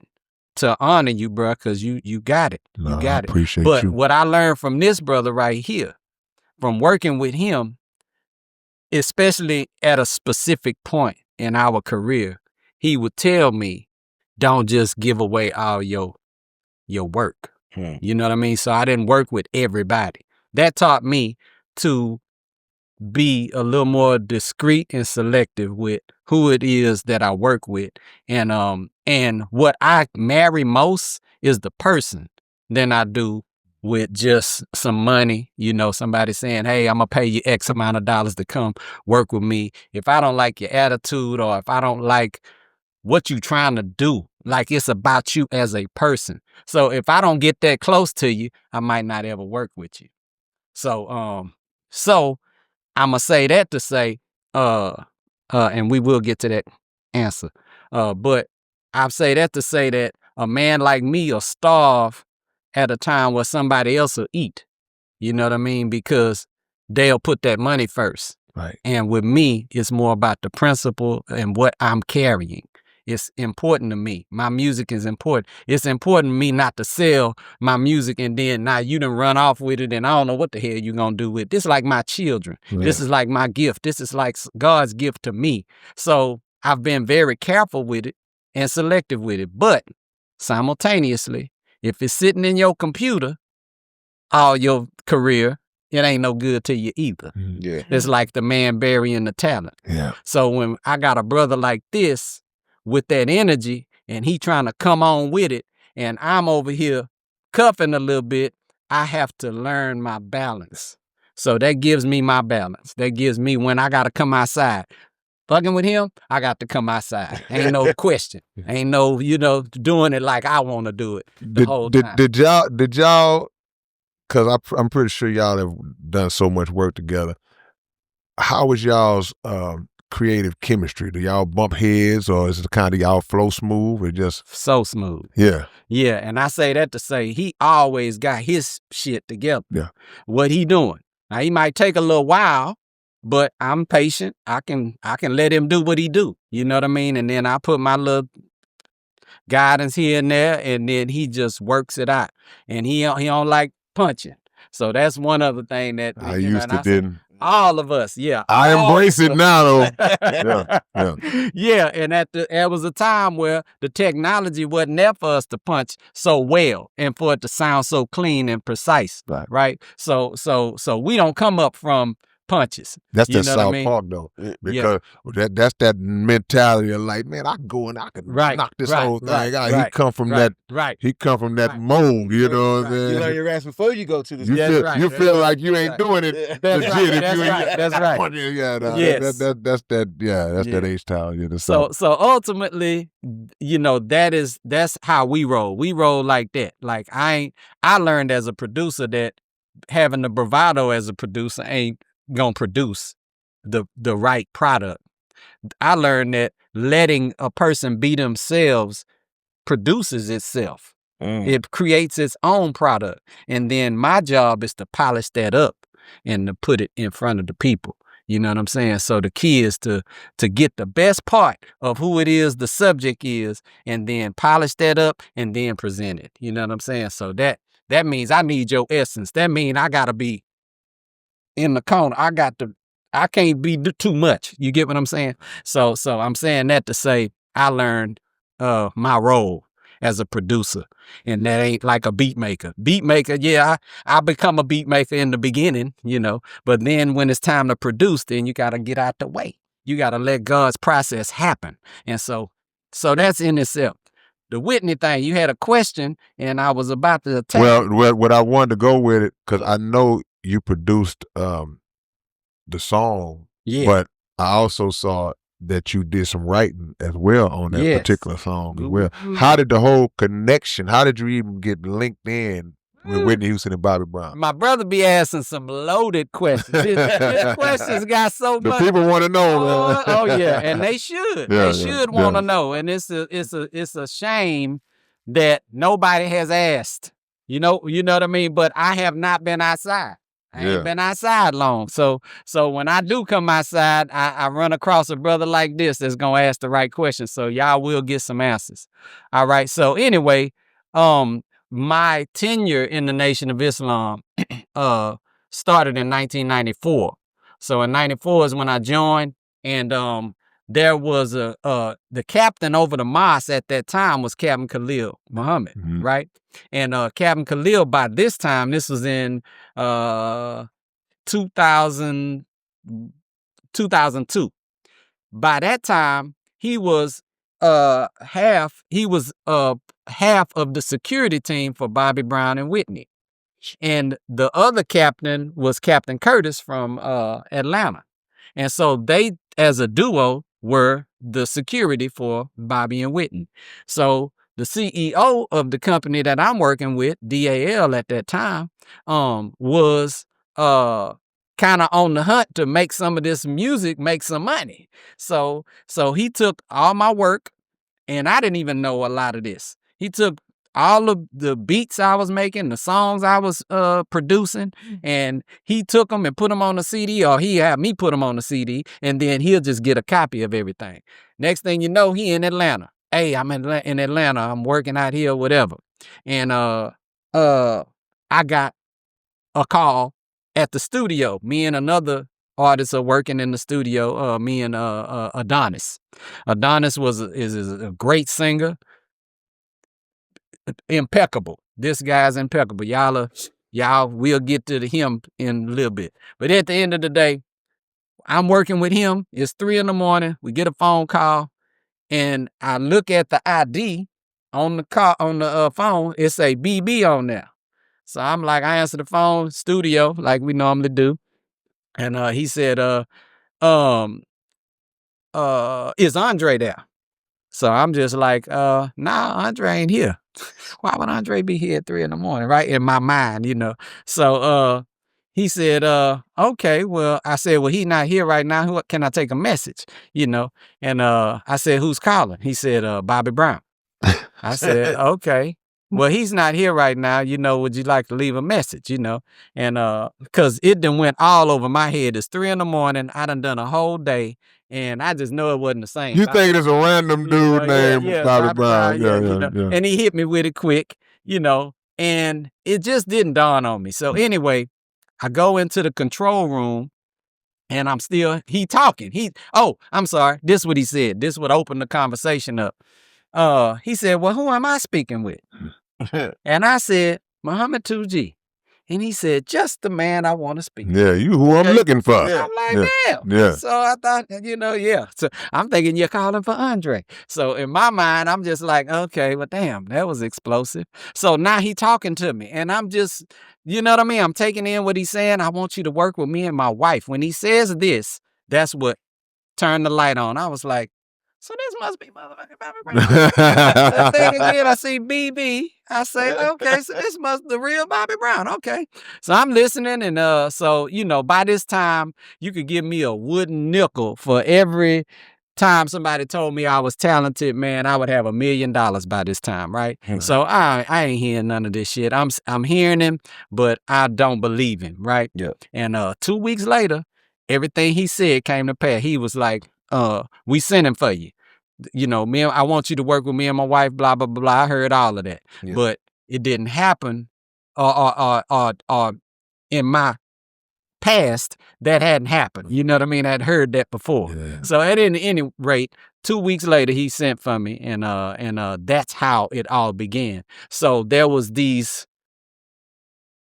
to honor you, bro, because you got it. You got it. Appreciate but you. What I learned from this brother right here, from working with him, especially at a specific point in our career, he would tell me, don't just give away all your work. You know what I mean? So I didn't work with everybody. That taught me to be a little more discreet and selective with who it is that I work with. And what I marry most is the person than I do with just some money. Somebody saying, hey, I'm gonna pay you X amount of dollars to come work with me. If I don't like your attitude, or if I don't like what you trying to do, like it's about you as a person. So if I don't get that close to you, I might not ever work with you. So I'm gonna say that to say, and we will get to that answer. But I say that to say that a man like me will starve at a time where somebody else will eat. You know what I mean? Because they'll put that money first. Right. And with me, it's more about the principle and what I'm carrying. It's important to me. My music is important. It's important to me not to sell my music and then now you done run off with it and I don't know what the hell you gonna do with it. This is like my children. Yeah. This is like my gift. This is like God's gift to me. So I've been very careful with it and selective with it. But simultaneously, if it's sitting in your computer all your career, it ain't no good to you either. Yeah. It's like the man burying the talent. Yeah. So when I got a brother like this with that energy and he trying to come on with it and I'm over here cuffing a little bit, I have to learn my balance. So that gives me my balance. That gives me when I got to come outside. Fucking with him, I got to come outside. Ain't no question. Ain't no, doing it like I want to do it the whole time. Did y'all because I'm pretty sure y'all have done so much work together. How was y'all's creative chemistry? Do y'all bump heads, or is it kind of y'all flow smooth, or just So smooth? Yeah. And I say that to say he always got his shit together. Yeah. What he doing? Now he might take a little while, but I'm patient. I can let him do what he do. You know what I mean? And then I put my little guidance here and there, and then he just works it out. And he don't like punching. So that's one other thing that I used to didn't. All of us, yeah. I embrace it now, though. Yeah. Yeah, and there was a time where the technology wasn't there for us to punch so well and for it to sound so clean and precise, right? So we don't come up from punches. That's you that know what I South mean? Park though, because that's that mentality of like, man, I can go and I can knock this whole thing out. He come from that. He come from that mold. You know what I'm saying? You learn your raps before you go to the. You feel like you ain't doing it legit if you ain't. That's right. That's that H style. So ultimately, that's how we roll. We roll like that. Like I learned as a producer that having the bravado as a producer ain't gonna produce the right product. I learned that letting a person be themselves produces itself. It creates its own product. And then my job is to polish that up and to put it in front of the people. You know what I'm saying? So the key is to get the best part of who it is the subject is, and then polish that up and then present it. You know what I'm saying? So that means I need your essence. That means I gotta be in the corner. I can't be too much. You get what I'm saying? So I'm saying that to say I learned my role as a producer, and that ain't like a beat maker. Beat maker, yeah, I become a beat maker in the beginning, but then when it's time to produce, then you gotta get out the way. You gotta let God's process happen. And so that's in itself. The Whitney thing, you had a question, and I was about to attack. Well, what I wanted to go with it, because I know you produced the song, but I also saw that you did some writing as well on that particular song as well. How did the whole connection, how did you even get linked in with Whitney Houston and Bobby Brown? My brother be asking some loaded questions. His questions got so much. The people want to know, man. Oh yeah, and they should. They should want to know. And it's a shame that nobody has asked. You know what I mean? But I have not been outside. I ain't been outside long. So when I do come outside, I run across a brother like this that's gonna ask the right questions. So y'all will get some answers. All right. So anyway, my tenure in the Nation of Islam started in 1994. So in 94 is when I joined, and there was the captain over the mosque at that time was Captain Khalil Muhammad, right? And Captain Khalil, by this time, this was in 2002. By that time, he was half of the security team for Bobby Brown and Whitney. And the other captain was Captain Curtis from Atlanta. And so they, as a duo, were the security for Bobby and Whitney. So the CEO of the company that I'm working with, DAL at that time, was kind of on the hunt to make some of this music, make some money. So he took all my work, and I didn't even know a lot of this. He took all of the beats I was making, the songs I was producing, and he took them and put them on the CD, or he had me put them on the CD, and then he'll just get a copy of everything. Next thing you know, he in Atlanta. Hey, I'm in Atlanta. I'm working out here, whatever. And I got a call at the studio. Me and another artist are working in the studio. Me and Adonis. Adonis is a great singer. Impeccable. This guy's impeccable. Y'all we'll get to him in a little bit. But at the end of the day, I'm working with him. It's 3 a.m. We get a phone call, and I look at the ID on the phone. It say BB on there. So I'm like, I answer the phone, studio, like we normally do. And he said, is Andre there? So I'm just like, nah, Andre ain't here. why would Andre be here at 3 in the morning? Right? In my mind, So he said, okay, well, I said, well, he's not here right now. Can I take a message? And I said, who's calling? He said, Bobby Brown. I said, okay. Well, he's not here right now. Would you like to leave a message? And because it done went all over my head. It's 3 in the morning. I done a whole day, and I just know it wasn't the same. You think it's a random dude named Bobby Brown? Yeah. And he hit me with it quick, and it just didn't dawn on me. So anyway, I go into the control room, and he talking. I'm sorry. This is what he said. This would open the conversation up. He said, well, who am I speaking with? And I said, Muhammad 2G. And he said, just the man I want to speak. Yeah, you who I'm looking for. I'm like, damn. Yeah. So I thought, yeah. So I'm thinking you're calling for Andre. So in my mind, I'm just like, okay, well, damn, that was explosive. So now he talking to me, and I'm just, you know what I mean? I'm taking in what he's saying. I want you to work with me and my wife. When he says this, that's what turned the light on. I was like, so this must be motherfucking Bobby Brown. I think again, I see BB. I say, okay, so this must the real Bobby Brown. Okay. So I'm listening, and so by this time, you could give me a wooden nickel for every time somebody told me I was talented, man. I would have $1 million by this time, right? So I ain't hearing none of this shit. I'm hearing him, but I don't believe him, right? Yeah. And 2 weeks later, everything he said came to pass. He was like, we sent him for you. I want you to work with me and my wife, blah, blah, blah. I heard all of that. Yeah. But it didn't happen or in my past, that hadn't happened. You know what I mean? I'd heard that before. Yeah. So at any rate, 2 weeks later, he sent for me, and that's how it all began. So there was these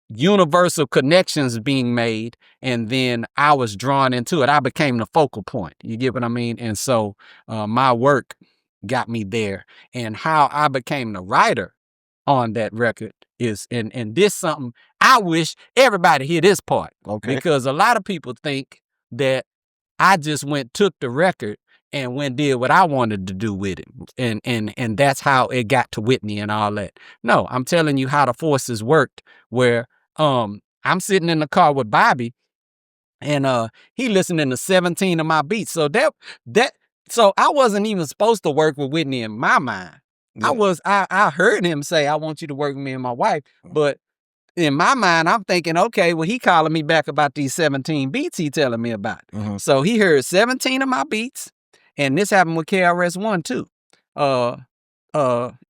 universal connections being made, and then I was drawn into it. I became the focal point. You get what I mean? And so my work got me there, and how I became the writer on that record is, and this something I wish everybody hear this part. Okay. Because a lot of people think that I just took the record and did what I wanted to do with it. And that's how it got to Whitney and all that. No, I'm telling you how the forces worked, where I'm sitting in the car with Bobby, and he listening to 17 of my beats. So so I wasn't even supposed to work with Whitney in my mind. Yeah. I heard him say, I want you to work with me and my wife. But in my mind, I'm thinking, okay, well, he calling me back about these 17 beats he telling me about. Mm-hmm. So he heard 17 of my beats, and this happened with KRS-One too.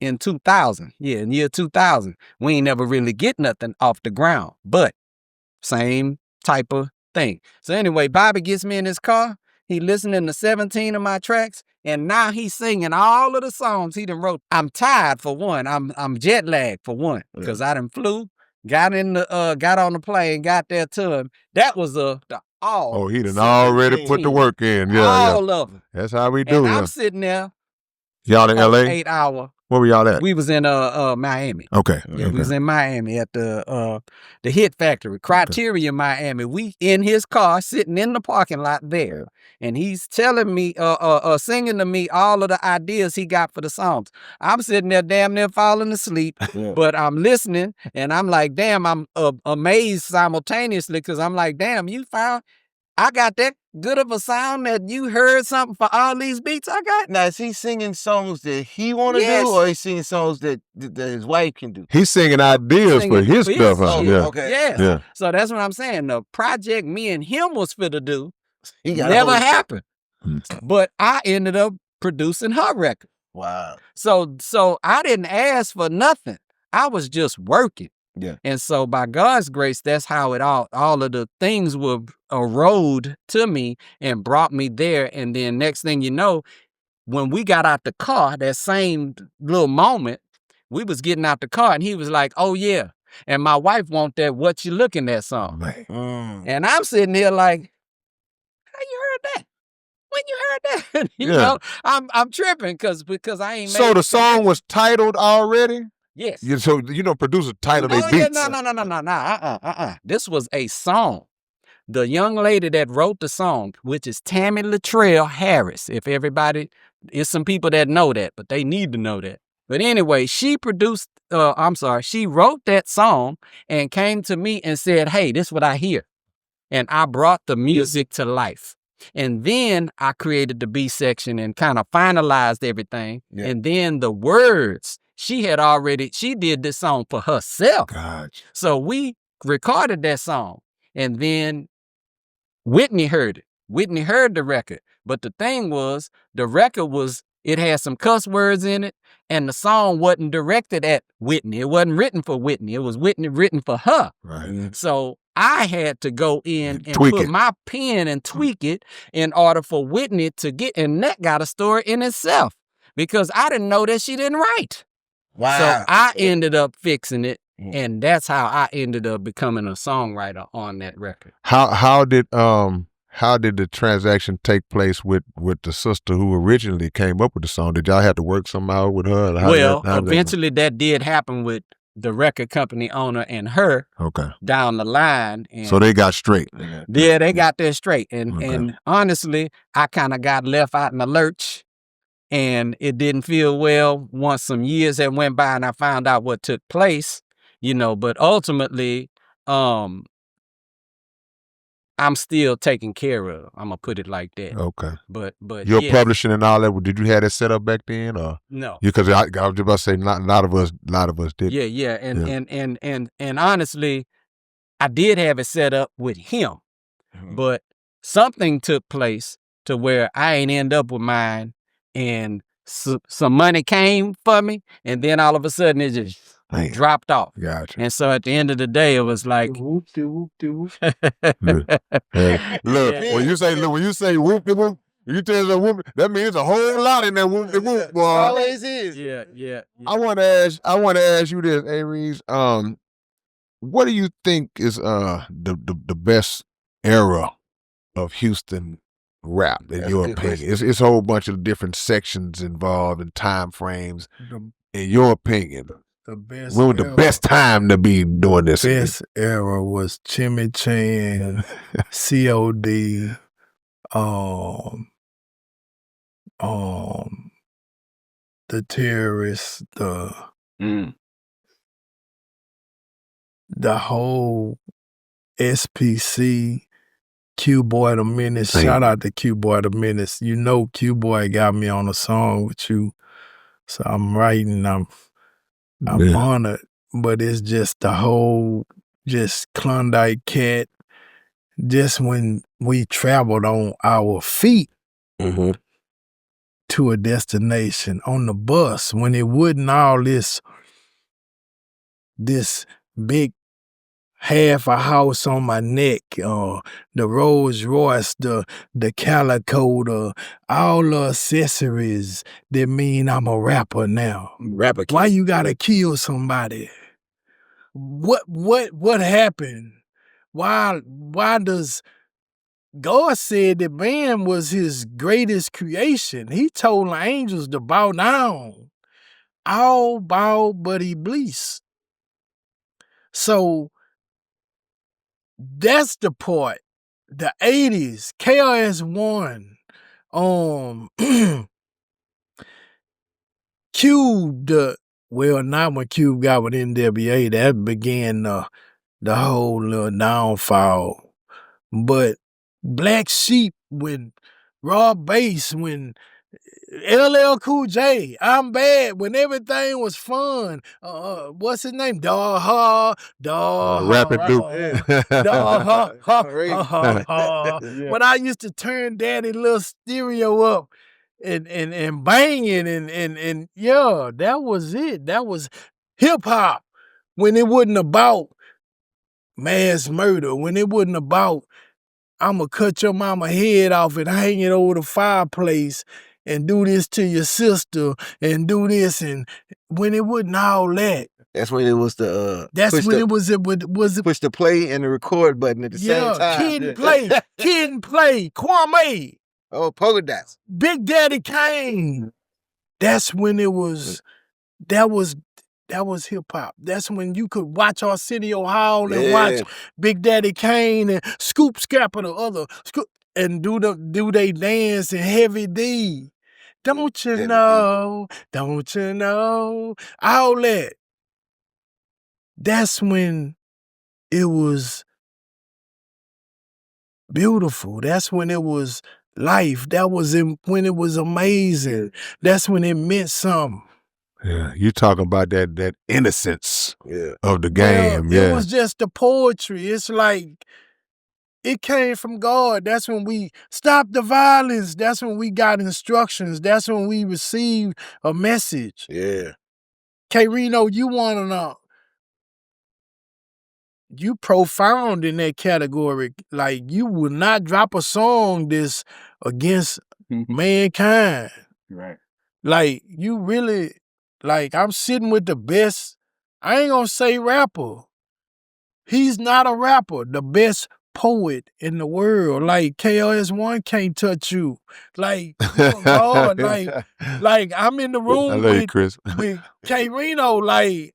In 2000. Yeah, in year 2000. We ain't never really get nothing off the ground, but same type of thing. So anyway, Bobby gets me in his car. He listening to 17 of my tracks, and now he's singing all of the songs he done wrote. I'm tired for one. I'm jet lagged for one, because I done flew, got on the plane, got there to him. That was he done already put the work in. Yeah, all of it. That's how we do it. I'm sitting there. Y'all in LA? 8 hour. Where were y'all at? We was in Miami. Okay. Yeah, we was in Miami at the Hit Factory, Criteria, Miami. We in his car, sitting in the parking lot there, and he's telling me, singing to me all of the ideas he got for the songs. I'm sitting there damn near falling asleep, but I'm listening, and I'm like, damn, I'm amazed simultaneously, because I'm like, damn, I got that good of a sound that you heard something for all these beats I got. Now, is he singing songs that he want to do, or is he singing songs that his wife can do? He's singing ideas for his stuff. Yeah. Okay. Yeah. So that's what I'm saying. The project me and him was fit to do never happened. But I ended up producing her record. Wow. So I didn't ask for nothing. I was just working. Yeah. And so by God's grace, that's how it all of the things were erode to me and brought me there. And then next thing you know, when we got out the car, that same little moment, we was getting out the car, and he was like, oh yeah. And my wife want that What You Looking At song. And I'm sitting here like, how you heard that? When you heard that? you know, I'm tripping because I ain't made So the song was titled already? Yes. So you don't produce a title they beats. No. This was a song. The young lady that wrote the song, which is Tammy Latrell Harris. If everybody, it's some people that know that, but they need to know that. But anyway, she wrote that song and came to me and said, hey, this is what I hear. And I brought the music to life. And then I created the B section and kind of finalized everything. Yeah. And then the words, she did this song for herself. Gotcha. So we recorded that song. And then Whitney heard it. Whitney heard the record. But the thing was, it had some cuss words in it. And the song wasn't directed at Whitney. It wasn't written for Whitney. It was written for her. Right. So I had to go in and put my pen and tweak it in order for Whitney to get, and that got a story in itself because I didn't know that she didn't write. Wow. So I ended up fixing it, and that's how I ended up becoming a songwriter on that record. How did the transaction take place with the sister who originally came up with the song? Did y'all have to work somehow with her? Eventually that did happen with the record company owner and her. Okay. Down the line. And so they got straight. Yeah, they got that straight. And honestly, I kind of got left out in the lurch, and it didn't feel well once some years had went by and I found out what took place, but ultimately, I'm still taken care of. I'm gonna put it like that. Okay. But your publishing and all that. Did you have that set up back then, or no? Because I was just about to say, not a lot of us did. Yeah. And honestly, I did have it set up with him, but something took place to where I ain't end up with mine, and some money came for me, and then all of a sudden it just dropped off. Gotcha. And so at the end of the day, it was like, Look, when you say whoop de whoop, you tell the whoop, that means a whole lot in that whoop de whoop, boy. Always is. Yeah. I want to ask you this, Aries. What do you think is the best era of Houston rap in your opinion? It's a whole bunch of different sections involved and time frames. In your opinion, when was the best time to be doing this? The best era was Chimmy Chan, COD, the Terrorists, the whole SPC, Q-Boy the Menace. Shout out to Q-Boy the Menace. Q-Boy got me on a song with you. So I'm writing, I'm honored. But it's just the whole, just Klondike Cat, just when we traveled on our feet to a destination on the bus, when it wasn't all this big half a house on my neck, the Rolls Royce, the Calico, all the accessories that mean I'm a rapper now. Rapper. Why you gotta kill somebody? What happened? Why does God said that man was his greatest creation? He told the angels to bow down. All bow but Iblis. So that's the part. The 80s, KRS-One, Cube, not when Cube got with NWA, that began the whole little downfall. But Black Sheep, when Raw Bass, when LL Cool J, I'm Bad, when everything was fun. What's his name? Rapid Duke. When I used to turn Daddy little stereo up and bang it and yeah, that was it. That was hip hop. When it wasn't about mass murder, when it wasn't about I'ma cut your mama head off and hang it over the fireplace and do this to your sister and do this, and when it wasn't all that. That's when it was the push the play and the record button at the same time. Kid and Play, Kwame. Oh, polka dots. Big Daddy Kane. That's when it was. That was hip hop. That's when you could watch Arsenio Hall and watch Big Daddy Kane and Scoop Scrapper the other and do they dance and Heavy D. Don't you know? Don't you know? All that. That's when it was beautiful. That's when it was life. That was when it was amazing. That's when it meant something. Yeah, you talking about that innocence of the Well, game. it was just the poetry. It's like it came from God. That's when we stopped the violence. That's when we got instructions. That's when we received a message. Yeah. K-Rino, you wanna know? You profound in that category. Like you will not drop a song this against mankind. Right. Like you really, like I'm sitting with the best. I ain't gonna say rapper. He's not a rapper. The best poet in the world. Like KRS-One can't touch you. Like oh God, like I'm in the I room love you, Chris. with K-Rino. Like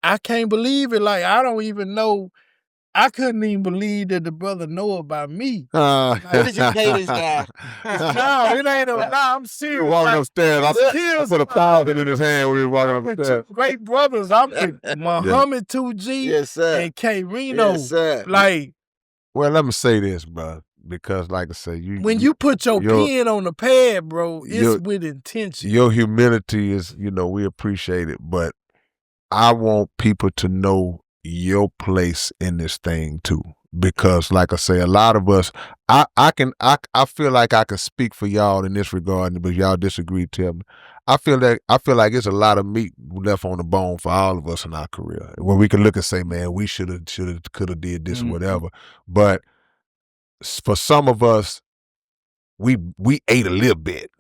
I can't believe it. Like I don't even know. I couldn't even believe that the brother know about me. What did you pay this guy? No, it ain't a. Nah, I'm He serious. was walking Like, upstairs. I Skills, put $1,000 in his hand when he was walking two upstairs. great brothers. I'm with Muhammad 2G Yes, sir. and K-Rino. Yes, sir. Like Well, let me say this, bro, because like I say, when you put your pen on the pad, bro, it's with intention. Your humility is, we appreciate it, but I want people to know your place in this thing too. Because like I say, a lot of us, I feel like I can speak for y'all in this regard, but y'all disagree, tell me. I feel like it's a lot of meat left on the bone for all of us in our career. Where we can look and say, man, we could have did this or whatever. But for some of us, we ate a little bit.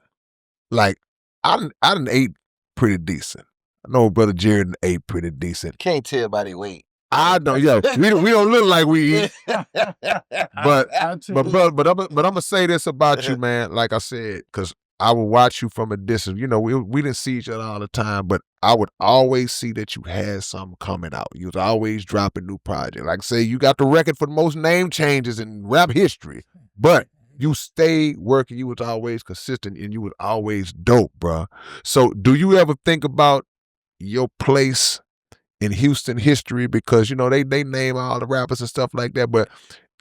Like I done ate pretty decent. I know Brother Jared ate pretty decent. Can't tell by their weight. I don't. Yeah, we don't look like we eat. But I'm gonna say this about you, man. Like I said, because I would watch you from a distance. We didn't see each other all the time, but I would always see that you had something coming out. You was always dropping new projects. Like I say, you got the record for the most name changes in rap history, but you stayed working. You was always consistent, and you was always dope, bro. So, do you ever think about your place in Houston history? Because they name all the rappers and stuff like that, but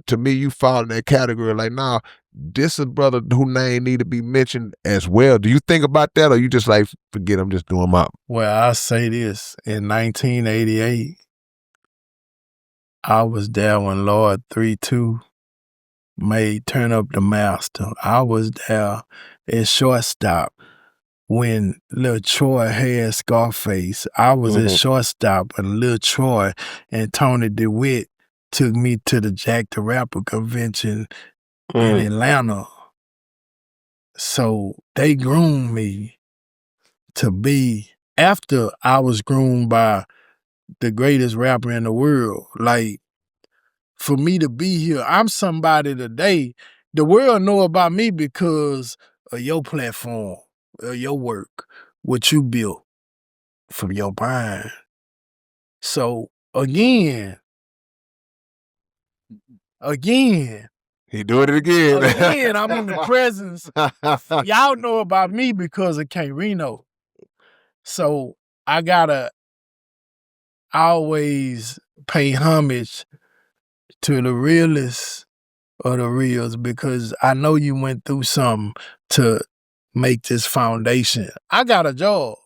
to me, you fall in that category. Like, nah, this is a brother whose name need to be mentioned as well. Do you think about that, or you just like forget? I'm just doing my. Well, I say this: in 1988, I was there when Lord 3-2 made "Turn Up the Master." I was there at shortstop when Lil Troy had Scarface. I was at shortstop and Lil Troy and Tony DeWitt took me to the Jack the Rapper convention in Atlanta. So they groomed me to be, after I was groomed by the greatest rapper in the world. Like, for me to be here, I'm somebody today. The world know about me because of your platform, your work, what you built from your mind. So again, He doing it again. I'm in the presence. Y'all know about me because of K-Rino. So I gotta always pay homage to the realest of the reals, because I know you went through something to make this foundation. I got a job.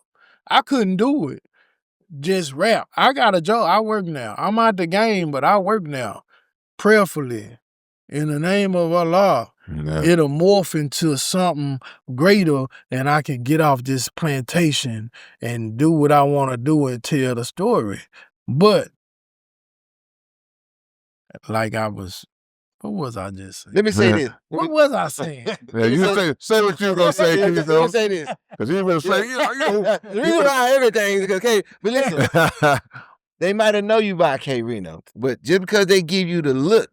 I couldn't do it. Just rap. I got a job. I work now. I'm out the game, but I work now. Prayerfully. In the name of Allah. Yeah. It'll morph into something greater, and I can get off this plantation and do what I want to do and tell the story. But like what was I just saying? Let me say this. What was I saying? Yeah, you say what you were gonna say, Let me say this. because you were say, The reason why everything is because, okay, but listen, they might have know you by K-Rino, but just because they give you the look,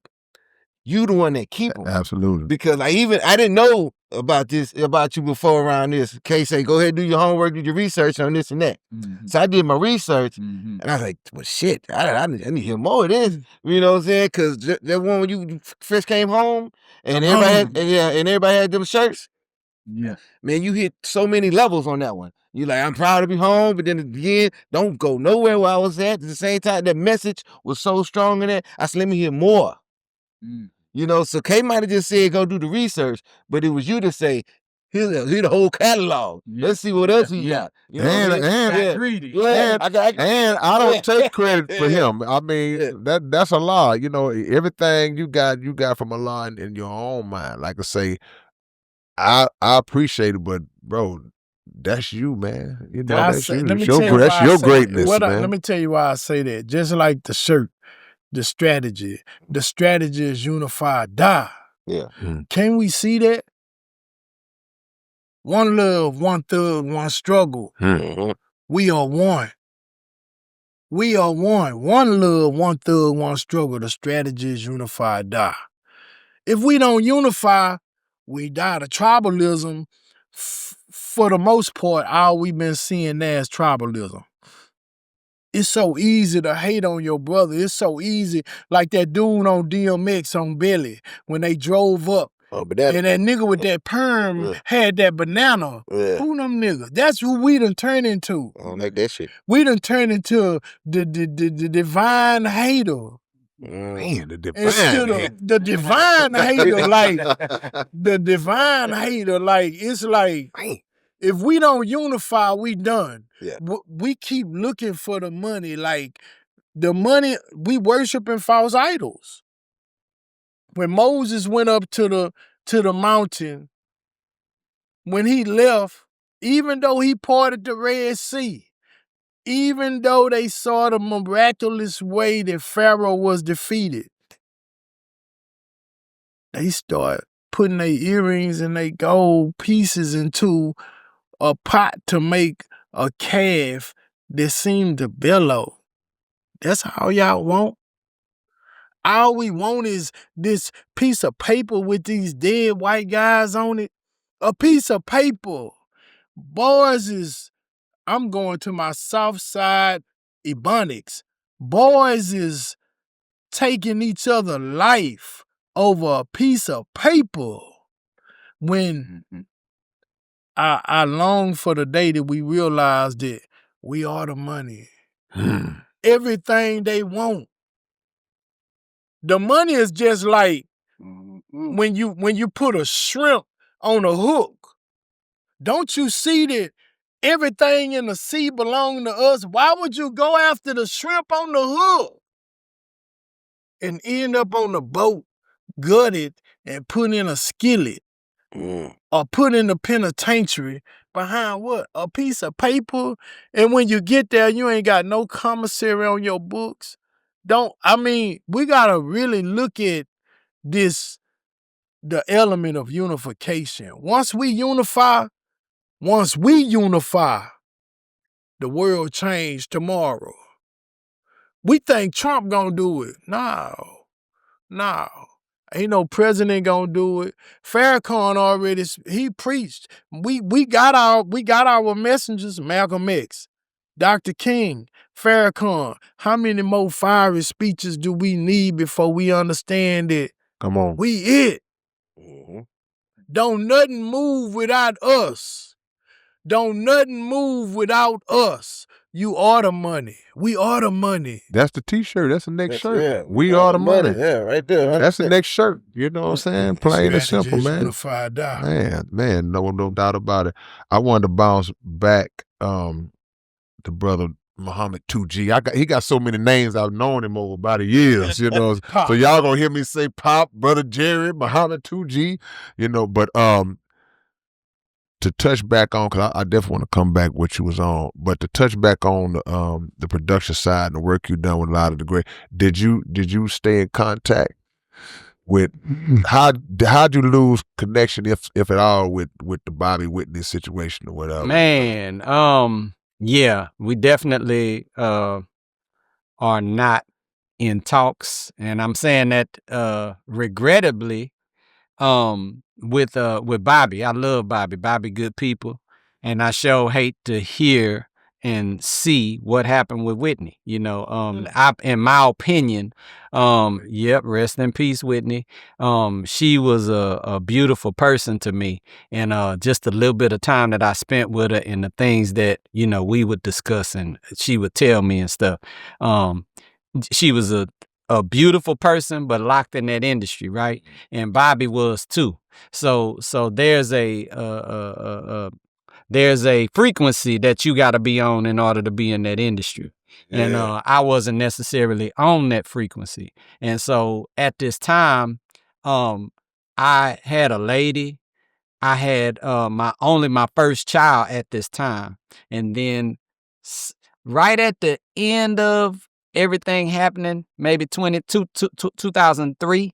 you the one that keep them. Absolutely. Because I didn't know about you before around this. K say, go ahead, do your homework, do your research on this and that. So I did my research, and I was like, well, shit, I need to hear more of this. You know what I'm saying? Because that one when you first came home, and everybody had them shirts. Yeah. Man, you hit so many levels on that one. You like, I'm proud to be home, but then again, don't go nowhere where I was at. At the same time, that message was so strong in that. I said, let me hear more. You know, so K might have just said go do the research, but it was you to say, here's the whole catalog. Let's see what else he got. You know And- what I mean? and- greedy. And I don't take credit for him. I mean, that's a lie. You know, everything you got from Allah in your own mind. Like I say, I appreciate it, but bro, that's you, man. You know, that's you. Let me That's tell you why I your say greatness, that. man. Let me tell you why I say that. Just like the shirt, the strategy is unified. Die. Yeah. Can we see that? One love, one thug, one struggle. We are one. We are one. One love, one thug, one struggle. The strategy is unified. Die. If we don't unify, we die. The tribalism, for the most part, all we've been seeing now is tribalism. It's so easy to hate on your brother. It's so easy. Like that dude on DMX on Belly when they drove up. And that nigga with that perm had that banana. Who them niggas? That's who we done turned into. I don't like that shit. We done turned into the divine hater. Man, the divine Instead of the divine hater, like the divine hater, like it's like if we don't unify, we done. Yeah. We keep looking for the money, like the money we worshiping false idols. When Moses went up to the mountain, when he left, even though he parted the Red Sea, even though they saw the miraculous way that Pharaoh was defeated, they start putting their earrings and their gold pieces into a pot to make a calf that seemed to bellow. That's all y'all want? All we want is this piece of paper with these dead white guys on it. A piece of paper. Boys I'm going to my South Side Ebonics. Boys is taking each other life over a piece of paper. When I long for the day that we realize that we are the money. Everything they want. The money is just like when you put a shrimp on a hook. Don't you see that everything in the sea belongs to us? Why would you go after the shrimp on the hook and end up on the boat, gutted, and put in a skillet? Or put in the penitentiary behind what? A piece of paper? And when you get there, you ain't got no commissary on your books. We gotta really look at this, the element of unification. Once we unify, the world change tomorrow. We think Trump gonna do it. No. Ain't no president gonna do it. Farrakhan already, he preached. We got our messengers, Malcolm X, Dr. King, Farrakhan. How many more fiery speeches do we need before we understand that Come on. we it? Don't nothing move without us. Don't nothing move without us. You are the money. We are the money. That's the T-shirt. That's the next shirt. Yeah, we are the money. Yeah, right there. That's the next shirt. You know what I'm saying? Plain and simple, man. Unified die. Man, no doubt about it. I wanted to bounce back to brother Muhammad 2G. He got so many names. I've known him over about the years, you know. So y'all gonna hear me say Pop, Brother Jerry, Muhammad 2G, you know, but to touch back on, because I definitely want to come back what you was on, but to touch back on the production side and the work you done with a lot of the great, did you stay in contact with, how'd you lose connection, if at all, with the Bobby Whitney situation or whatever? Man, yeah, we definitely are not in talks, and I'm saying that regrettably. With Bobby. I love Bobby. Bobby good people. And I sure hate to hear and see what happened with Whitney. You know, in my opinion, yep, rest in peace, Whitney. She was a beautiful person to me, and just a little bit of time that I spent with her and the things that, you know, we would discuss and she would tell me and stuff. She was a beautiful person, but locked in that industry, right? And Bobby was too. So there's a frequency that you got to be on in order to be in that industry. Yeah. And I wasn't necessarily on that frequency. And so at this time, I had a lady. I had my first child at this time. And then right at the end of everything happening, maybe 2003,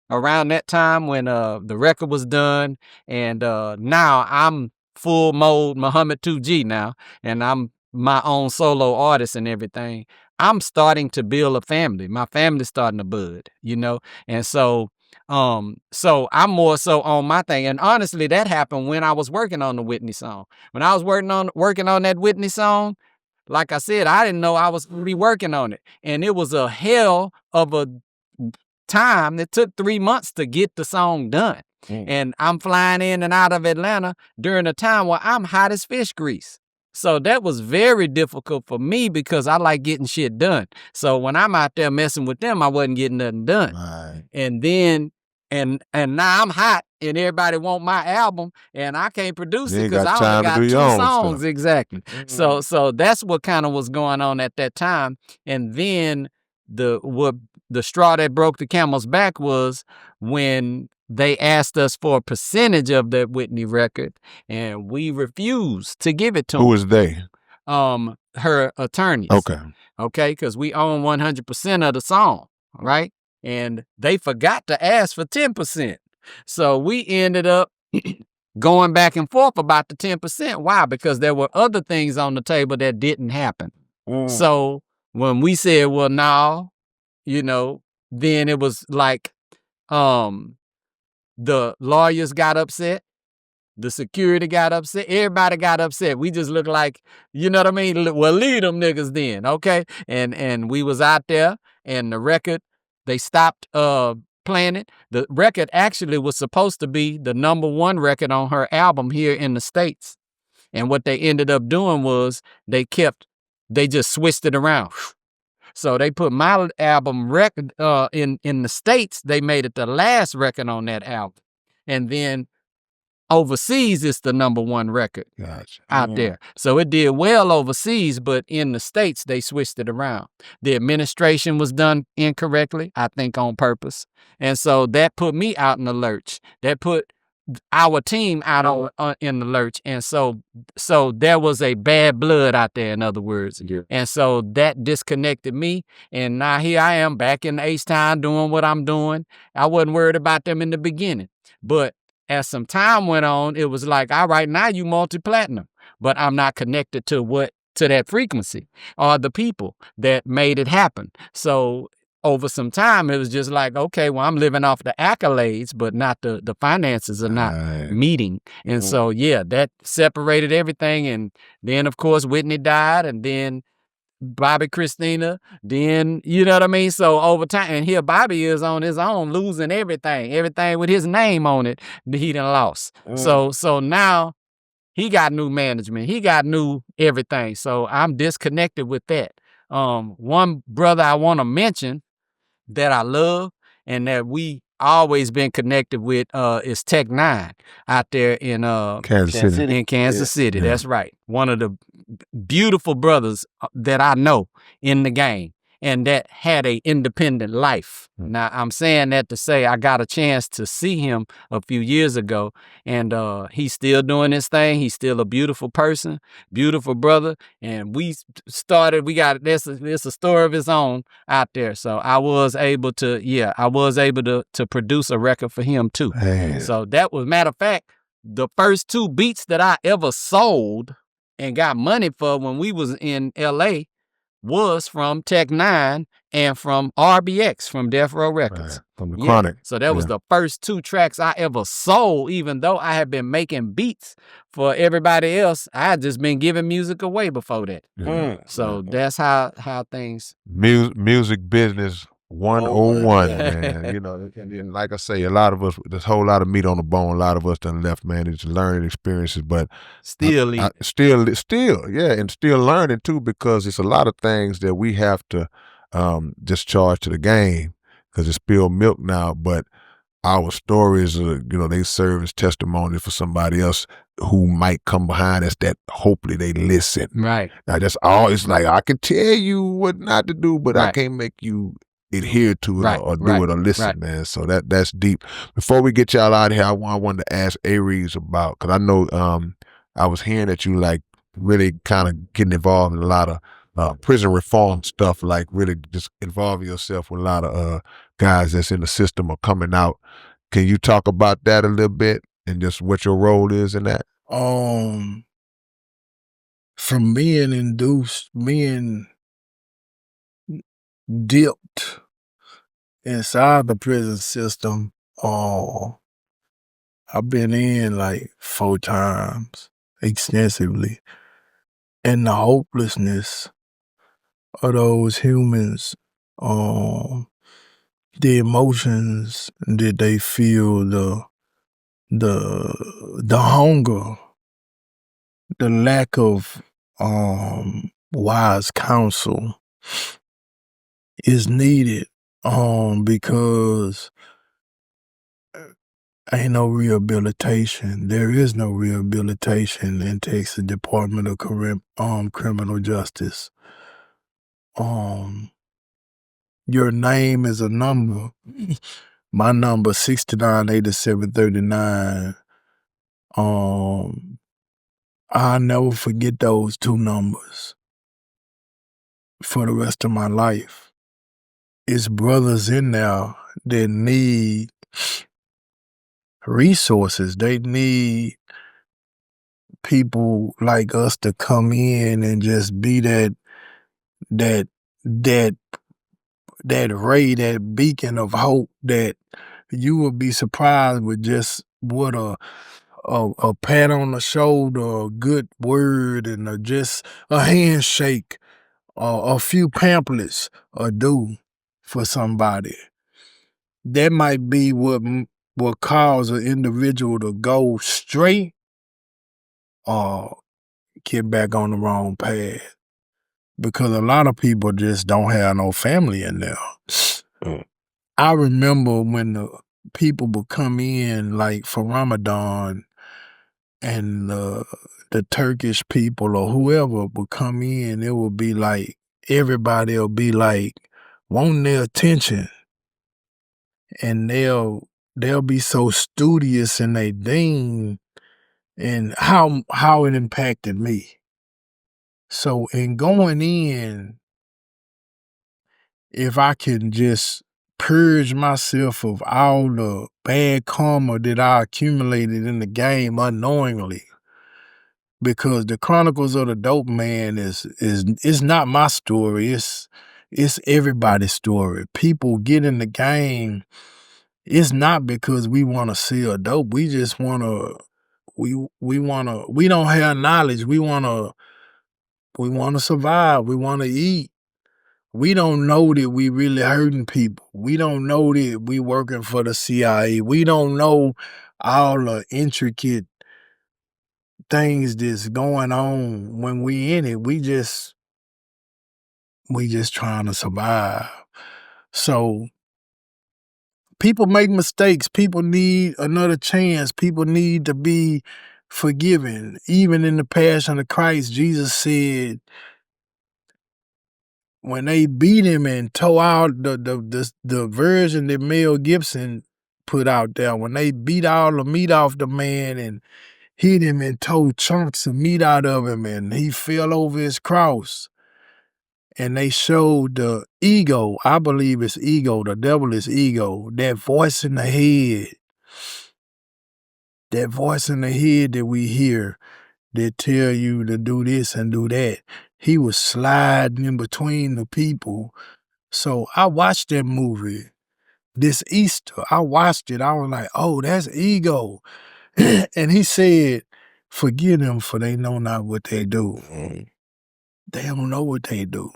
around that time when the record was done. And now I'm full mode Muhammad 2G now, and I'm my own solo artist and everything. I'm starting to build a family. My family's starting to bud, you know? And so I'm more so on my thing. And honestly, that happened when I was working on the Whitney song. When I was working on that Whitney song, like I said, I didn't know I was going to be working on it. And it was a hell of a time. It took 3 months to get the song done. And I'm flying in and out of Atlanta during a time where I'm hot as fish grease. So that was very difficult for me because I like getting shit done. So when I'm out there messing with them, I wasn't getting nothing done. Right. And then and now I'm hot and everybody want my album and I can't produce it because I only got 2 songs. Stuff. Exactly. Mm-hmm. So that's what kind of was going on at that time. And then the straw that broke the camel's back was when they asked us for a percentage of that Whitney record, and we refused to give it to them. Who was they? Her attorneys. Okay, because we own 100% of the song, right? And they forgot to ask for 10%. So we ended up going back and forth about the 10%. Why? Because there were other things on the table that didn't happen. So when we said, well, no, you know, then it was like, the lawyers got upset. The security got upset. Everybody got upset. We just looked like, you know what I mean? Well, leave them niggas then, okay? And we was out there, and the record, they stopped playing it. The record actually was supposed to be the #1 record on her album here in the States. And what they ended up doing was they just switched it around. So they put my album record in the States. They made it the last record on that album. And then overseas, it's the #1 record out there. So it did well overseas, but in the States, they switched it around. The administration was done incorrectly, I think on purpose. And so that put me out in the lurch. That put our team out in the lurch. And so there was a bad blood out there, in other words. Yeah. And so that disconnected me. And now here I am back in H-Town doing what I'm doing. I wasn't worried about them in the beginning. But as some time went on, it was like, all right, now you multi-platinum. But I'm not connected to that frequency or the people that made it happen. So over some time, it was just like, okay, well, I'm living off the accolades, but not the finances are not meeting. And so, yeah, that separated everything. And then, of course, Whitney died, and then Bobby Christina, then, you know what I mean? So over time, and here Bobby is on his own, losing everything with his name on it, he done lost. So now he got new management. He got new everything. So I'm disconnected with that. One brother I want to mention that I love and that we always been connected with is Tech 9 out there in Kansas City. In Kansas City. Yeah. That's right. One of the beautiful brothers that I know in the game and that had a independent life. Now, I'm saying that to say I got a chance to see him a few years ago, and he's still doing his thing. He's still a beautiful person, beautiful brother, and it's a story of his own out there. So I was able to produce a record for him too. Man. So that was, matter of fact, the first 2 beats that I ever sold and got money for when we was in LA was from Tech Nine and from RBX from Death Row Records. Right. From the Chronic. So that was the first 2 tracks I ever sold, even though I had been making beats for everybody else. I had just been giving music away before that. So that's how things. Music business 101, man. You know, and like I say, a lot of us, there's a whole lot of meat on the bone. A lot of us done left, man. It's learning experiences, but Still yeah, and still learning too, because it's a lot of things that we have to just charge to the game, because it's spilled milk now. But our stories, they serve as testimony for somebody else who might come behind us, that hopefully they listen. Right. Now that's always like, I can tell you what not to do, but I can't make you adhere to it or do it or listen, man. So that's deep. Before we get y'all out of here, I wanted to ask Aries about, because I know I was hearing that you like really kind of getting involved in a lot of prison reform stuff, like really just involving yourself with a lot of guys that's in the system or coming out. Can you talk about that a little bit and just what your role is in that? From being dipped inside the prison system, I've been in like 4 times extensively. And the hopelessness of those humans, the emotions that they feel, the hunger, the lack of wise counsel is needed, because ain't no rehabilitation. There is no rehabilitation in Texas Department of Criminal Justice. Your name is a number. My number 698739. I'll never forget those 2 numbers for the rest of my life. It's brothers in there that need resources. They need people like us to come in and just be that ray, that beacon of hope, that you will be surprised with just what a pat on the shoulder, a good word, and just a handshake, a few pamphlets do for somebody. That might be what cause an individual to go straight or get back on the wrong path. Because a lot of people just don't have no family in there. I remember when the people would come in like for Ramadan, and the Turkish people or whoever would come in, it would be like everybody will be like wanting their attention, and they'll be so studious in their deen and how it impacted me. So in going in, if I can just purge myself of all the bad karma that I accumulated in the game unknowingly, because the Chronicles of the Dope Man is not my story. It's everybody's story. People get in the game. It's not because we want to sell dope. We just want to. We don't have knowledge. We want to survive. We want to eat. We don't know that we really hurting people. We don't know that we working for the CIA. We don't know all the intricate things that's going on when we in it. We just trying to survive. So people make mistakes. People need another chance. People need to be forgiven. Even in the Passion of Christ, Jesus said, when they beat him and tore out the version that Mel Gibson put out there, when they beat all the meat off the man and hit him and tore chunks of meat out of him, and he fell over his cross, and they showed the ego, I believe it's ego, the devil is ego, that voice in the head that we hear that tell you to do this and do that. he was sliding in between the people. So I watched that movie this Easter. I watched it. I was like, oh, that's ego. And he said, forgive them for they know not what they do. They don't know what they do.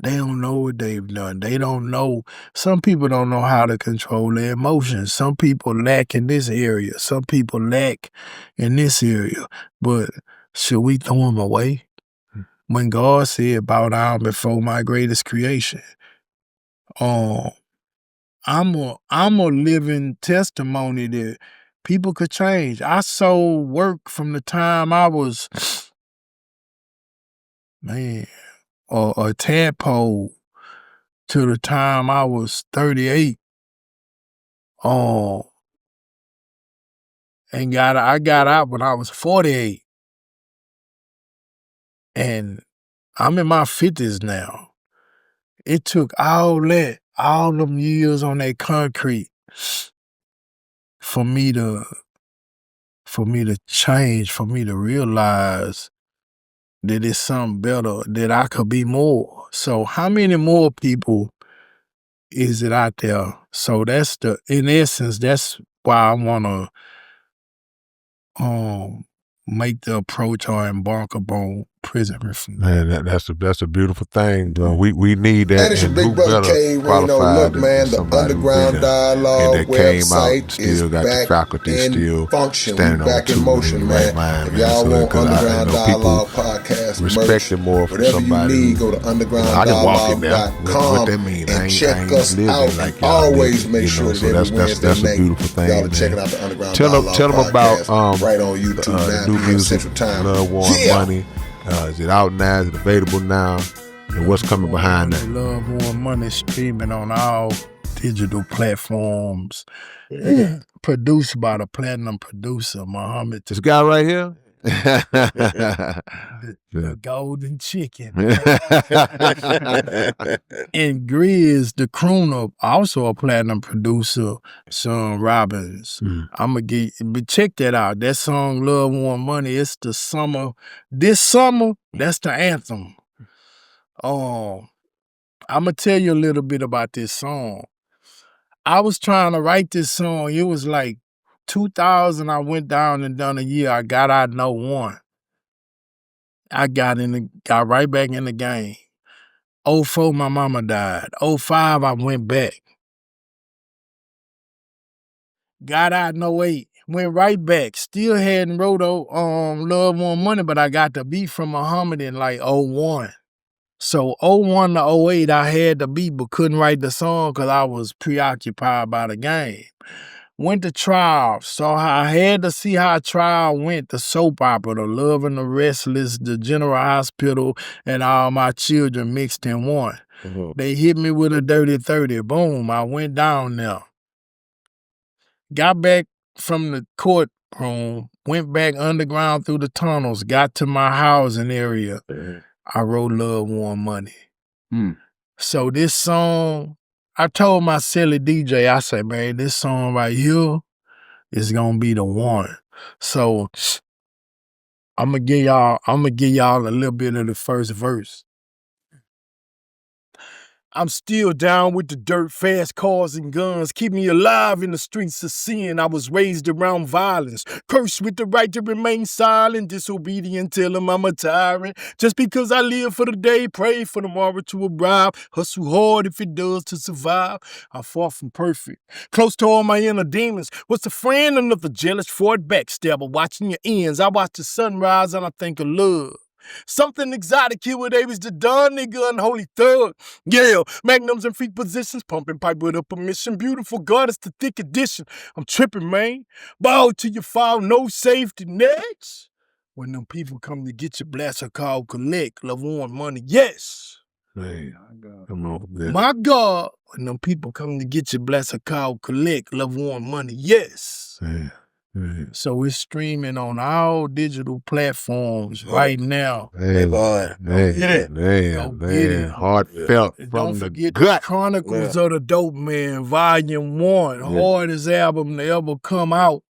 They don't know what they've done. They don't know. Some people don't know how to control their emotions. Some people lack in this area. Some people lack in this area. But should we throw them away? When God said, bow down before my greatest creation. I'm a living testimony that people could change. I sold work from the time I was, a tadpole to the time I was 38. And I got out when I was 48. And I'm in my 50s now. It took all them years on that concrete for me to change, for me to realize that it's something better, that I could be more. So how many more people is it out there? So in essence, that's why I want to make the approach or embark upon prison reform. Man, that's a beautiful thing. We need that. And it's your and big who brother better K. Reno. qualified Look, than man, the somebody who Underground been there Dialogue and that came out and website is still got the back faculty in still function. standing We on back two in motion, in the man. right mind, If man. y'all So want because Underground Dialogue people podcast respect merch, it more from whatever you somebody need, who, go to I can walk in there. undergrounddialogue.com What that mean? and check I ain't us living out. like And y'all always living, make you sure know, that so every Wednesday that's a night beautiful thing, y'all are man. checking out the Underground Tell Dialogue them about podcast right on YouTube now. new music, Central Time. Love Warm Money. Is it out now? Is it available now? And what's coming behind that? Love Warm Money streaming on all digital platforms. Produced by the platinum producer, Muhammad. This guy right here? The golden chicken. And Grizz, the crooner, also a platinum producer, Sean Robbins. But check that out. That song, Love Warm Money, it's the summer. This summer, that's the anthem. I'm going to tell you a little bit about this song. I was trying to write this song. It was like 2000. I went down and done a year. I got out in 01. I got right back in the game. 04, my mama died. 05, I went back. Got out in 08. Went right back. Still hadn't wrote Love Warm Money, but I got the beat from Muhammad in like 01. So 01 to 08, I had the beat but couldn't write the song because I was preoccupied by the game. Went to trial, so I had to see how trial went, the soap opera, the Love and the Restless, the General Hospital, and All My Children mixed in one. They hit me with a dirty 30. Boom, I went down there. Got back from the courtroom, went back underground through the tunnels, got to my housing area. I wrote Love Warm Money. So this song, I told my silly DJ, I said, man, this song right here is gonna be the one. So I'm gonna give y'all a little bit of the first verse. I'm still down with the dirt, fast cars and guns. Keep me alive in the streets of sin. I was raised around violence, cursed with the right to remain silent, disobedient, tell them I'm a tyrant. Just because I live for the day, pray for tomorrow to arrive. Hustle hard if it does to survive. I'm far from perfect, close to all my inner demons. What's a friend? Another jealous, forward backstabber. Watching your ends, I watch the sunrise and I think of love. Something exotic here with Aries the Don, nigga, unholy thug. Yeah, magnums and freak positions, pumping pipe with a permission. Beautiful God, it's the thick edition. I'm tripping, man. Bow to your file, no safety nets. When them people come to get your blaster call, collect, Love Warm Money, yes. Hey, come on, man. My God, when them people come to get your blaster call, collect, Love Warm Money, yes. Hey. So it's streaming on all digital platforms right now. Man, heartfelt And from don't the forget gut. Chronicles of the Dope Man, Volume 1, hardest album to ever come out.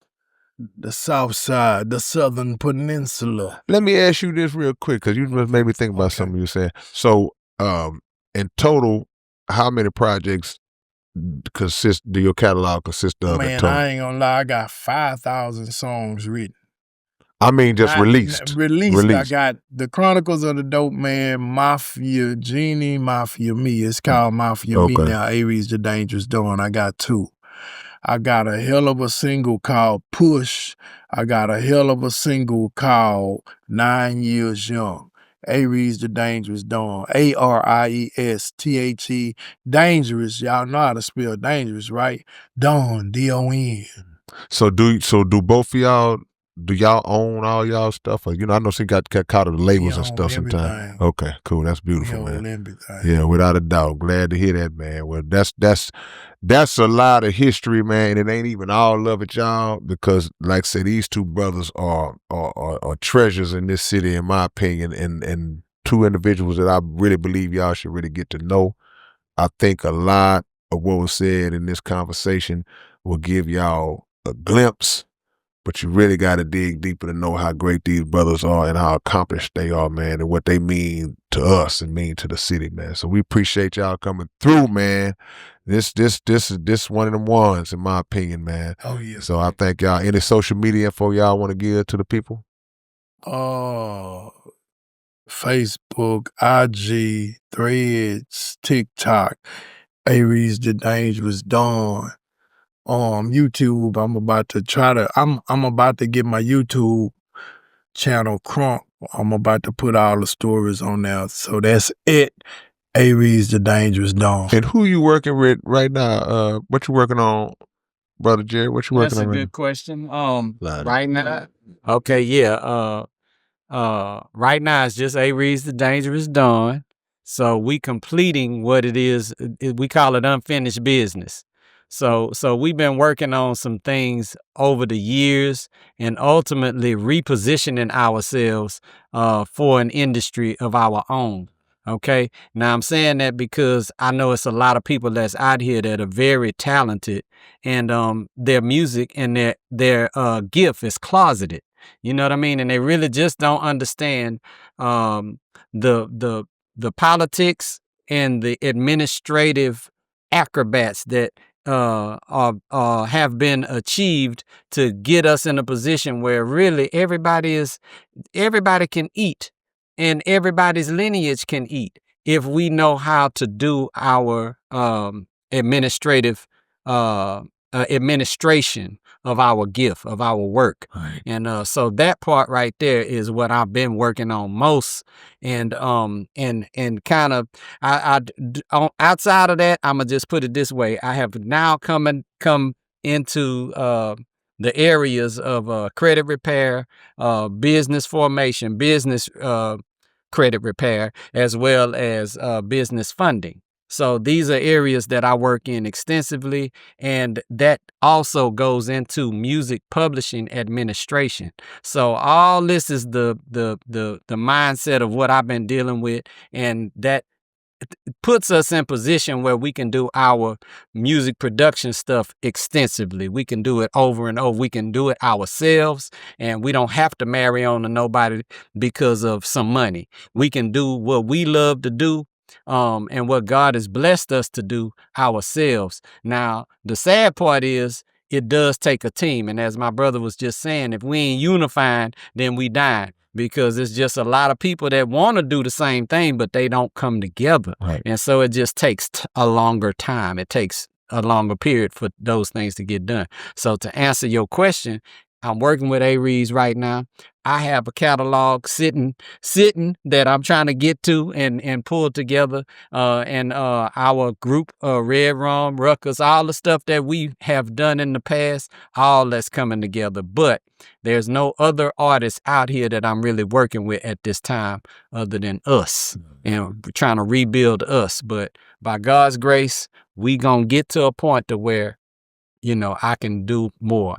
the South Side, the Southern Peninsula. Let me ask you this real quick, because you just made me think about something you said. So, in total, how many projects do your catalog consist of? Man, in total? I ain't gonna lie, I got 5,000 songs written. I mean, just released. I got The Chronicles of the Dope Man, Mafia Genie, Mafia Me. It's called Mafia Me now. Aries the Dangerous Dawn. I got 2. I got a hell of a single called Push. I got a hell of a single called 9 Years Young. Aries the Dangerous Dawn. ARIES, Dangerous. Y'all know how to spell dangerous, right? Dawn, DON. So do both of y'all, do y'all own all y'all stuff? Or, I know she got caught of the labels and stuff sometimes. Okay, cool. That's beautiful, man. Everything. Yeah, without a doubt. Glad to hear that, man. Well, that's a lot of history, man. It ain't even all of it, y'all, because like I said, these 2 brothers are treasures in this city, in my opinion, and 2 individuals that I really believe y'all should really get to know. I think a lot of what was said in this conversation will give y'all a glimpse, but you really got to dig deeper to know how great these brothers are and how accomplished they are, man, and what they mean to us and mean to the city, man. So we appreciate y'all coming through, man. This one of them ones, in my opinion, man. Oh, yeah. So I thank y'all. Any social media info y'all want to give to the people? Facebook, IG, Threads, TikTok, Aries the Dangerous Dawn. YouTube, I'm about to get my YouTube channel crunk. I'm about to put all the stories on there. So that's it. Aries the Dangerous Dawn. And who you working with right now? What you working on, Brother Jerry? What you working on? That's a good question. Right now, okay, yeah. Right now it's just Aries the Dangerous Dawn. So we completing what it is. We call it unfinished business. So we've been working on some things over the years and ultimately repositioning ourselves for an industry of our own. Okay. Now I'm saying that because I know it's a lot of people that's out here that are very talented, and their music and their gift is closeted. You know what I mean? And they really just don't understand the politics and the administrative acrobats that have been achieved to get us in a position where really everybody can eat, and everybody's lineage can eat if we know how to do our administrative administration of our gift, of our work. Right. And so that part right there is what I've been working on most. And kind of outside of that, I'm gonna just put it this way: I have now come into the areas of credit repair, business formation, business credit repair, as well as business funding. So these are areas that I work in extensively, and that also goes into music publishing administration. So all this is the mindset of what I've been dealing with, and that puts us in position where we can do our music production stuff extensively. We can do it over and over. We can do it ourselves, and we don't have to marry on to nobody because of some money. We can do what we love to do, and what God has blessed us to do ourselves. Now, the sad part is it does take a team. And as my brother was just saying, if we ain't unifying, then we dying, because it's just a lot of people that want to do the same thing, but they don't come together. Right. And so it just takes a longer time. It takes a longer period for those things to get done. So to answer your question, I'm working with Aries right now. I have a catalog sitting that I'm trying to get to and pull together. And our group, Red Rum, Ruckus, all the stuff that we have done in the past, all that's coming together. But there's no other artists out here that I'm really working with at this time other than us. And we're trying to rebuild us. But by God's grace, we gonna get to a point to where, I can do more.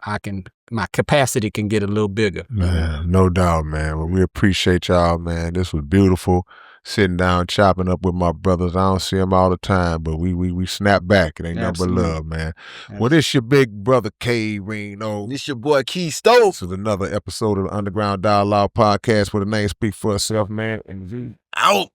My capacity can get a little bigger. Man, no doubt, man. Well, we appreciate y'all, man. This was beautiful. sitting down chopping up with my brothers. I don't see them all the time, but we snap back. It ain't nothing but love, man. Well, this your big brother K Reno. This your boy Key Stove. This is another episode of the Underground Dialogue Podcast where the name speak for itself, man. And Out.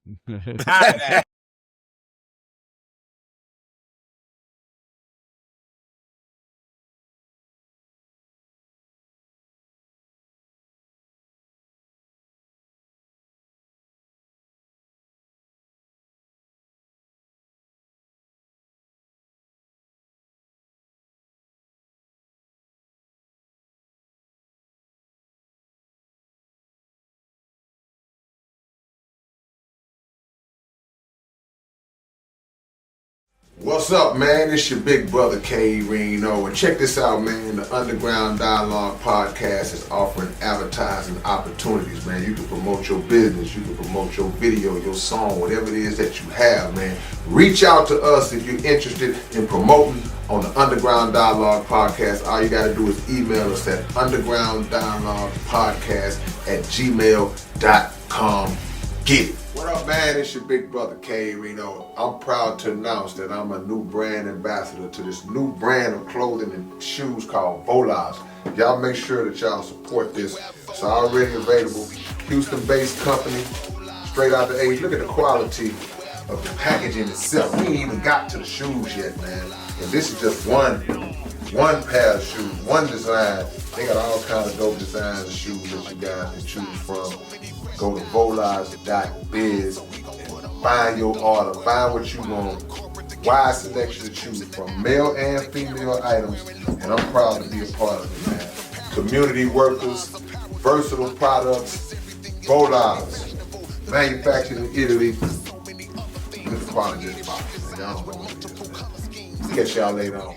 What's up, man? It's your big brother K Reno, and check this out, man. The Underground Dialogue Podcast is offering advertising opportunities, man. You can promote your business, you can promote your video, your song, whatever it is that you have, man. Reach out to us if you're interested in promoting on the Underground Dialogue Podcast. All you gotta do is email us at undergrounddialoguepodcast@gmail.com. Get it. What up, man? It's your big brother K Reno. I'm proud to announce that I'm a new brand ambassador to this new brand of clothing and shoes called Volas. Y'all make sure that y'all support this. It's already available. Houston-based company, straight out the Aries. Look at the quality of the packaging itself. We ain't even got to the shoes yet, man. And this is just one pair of shoes, one design. They got all kinds of dope designs of shoes that you guys can choose from. Go to volas.biz and find your order, find what you want. Wide selection to choose from, male and female items, and I'm proud to be a part of it, man. Community workers, versatile products, Volas, manufactured in Italy. Look at the quality of this box, man. Y'all don't know what it is, man. Catch y'all later on.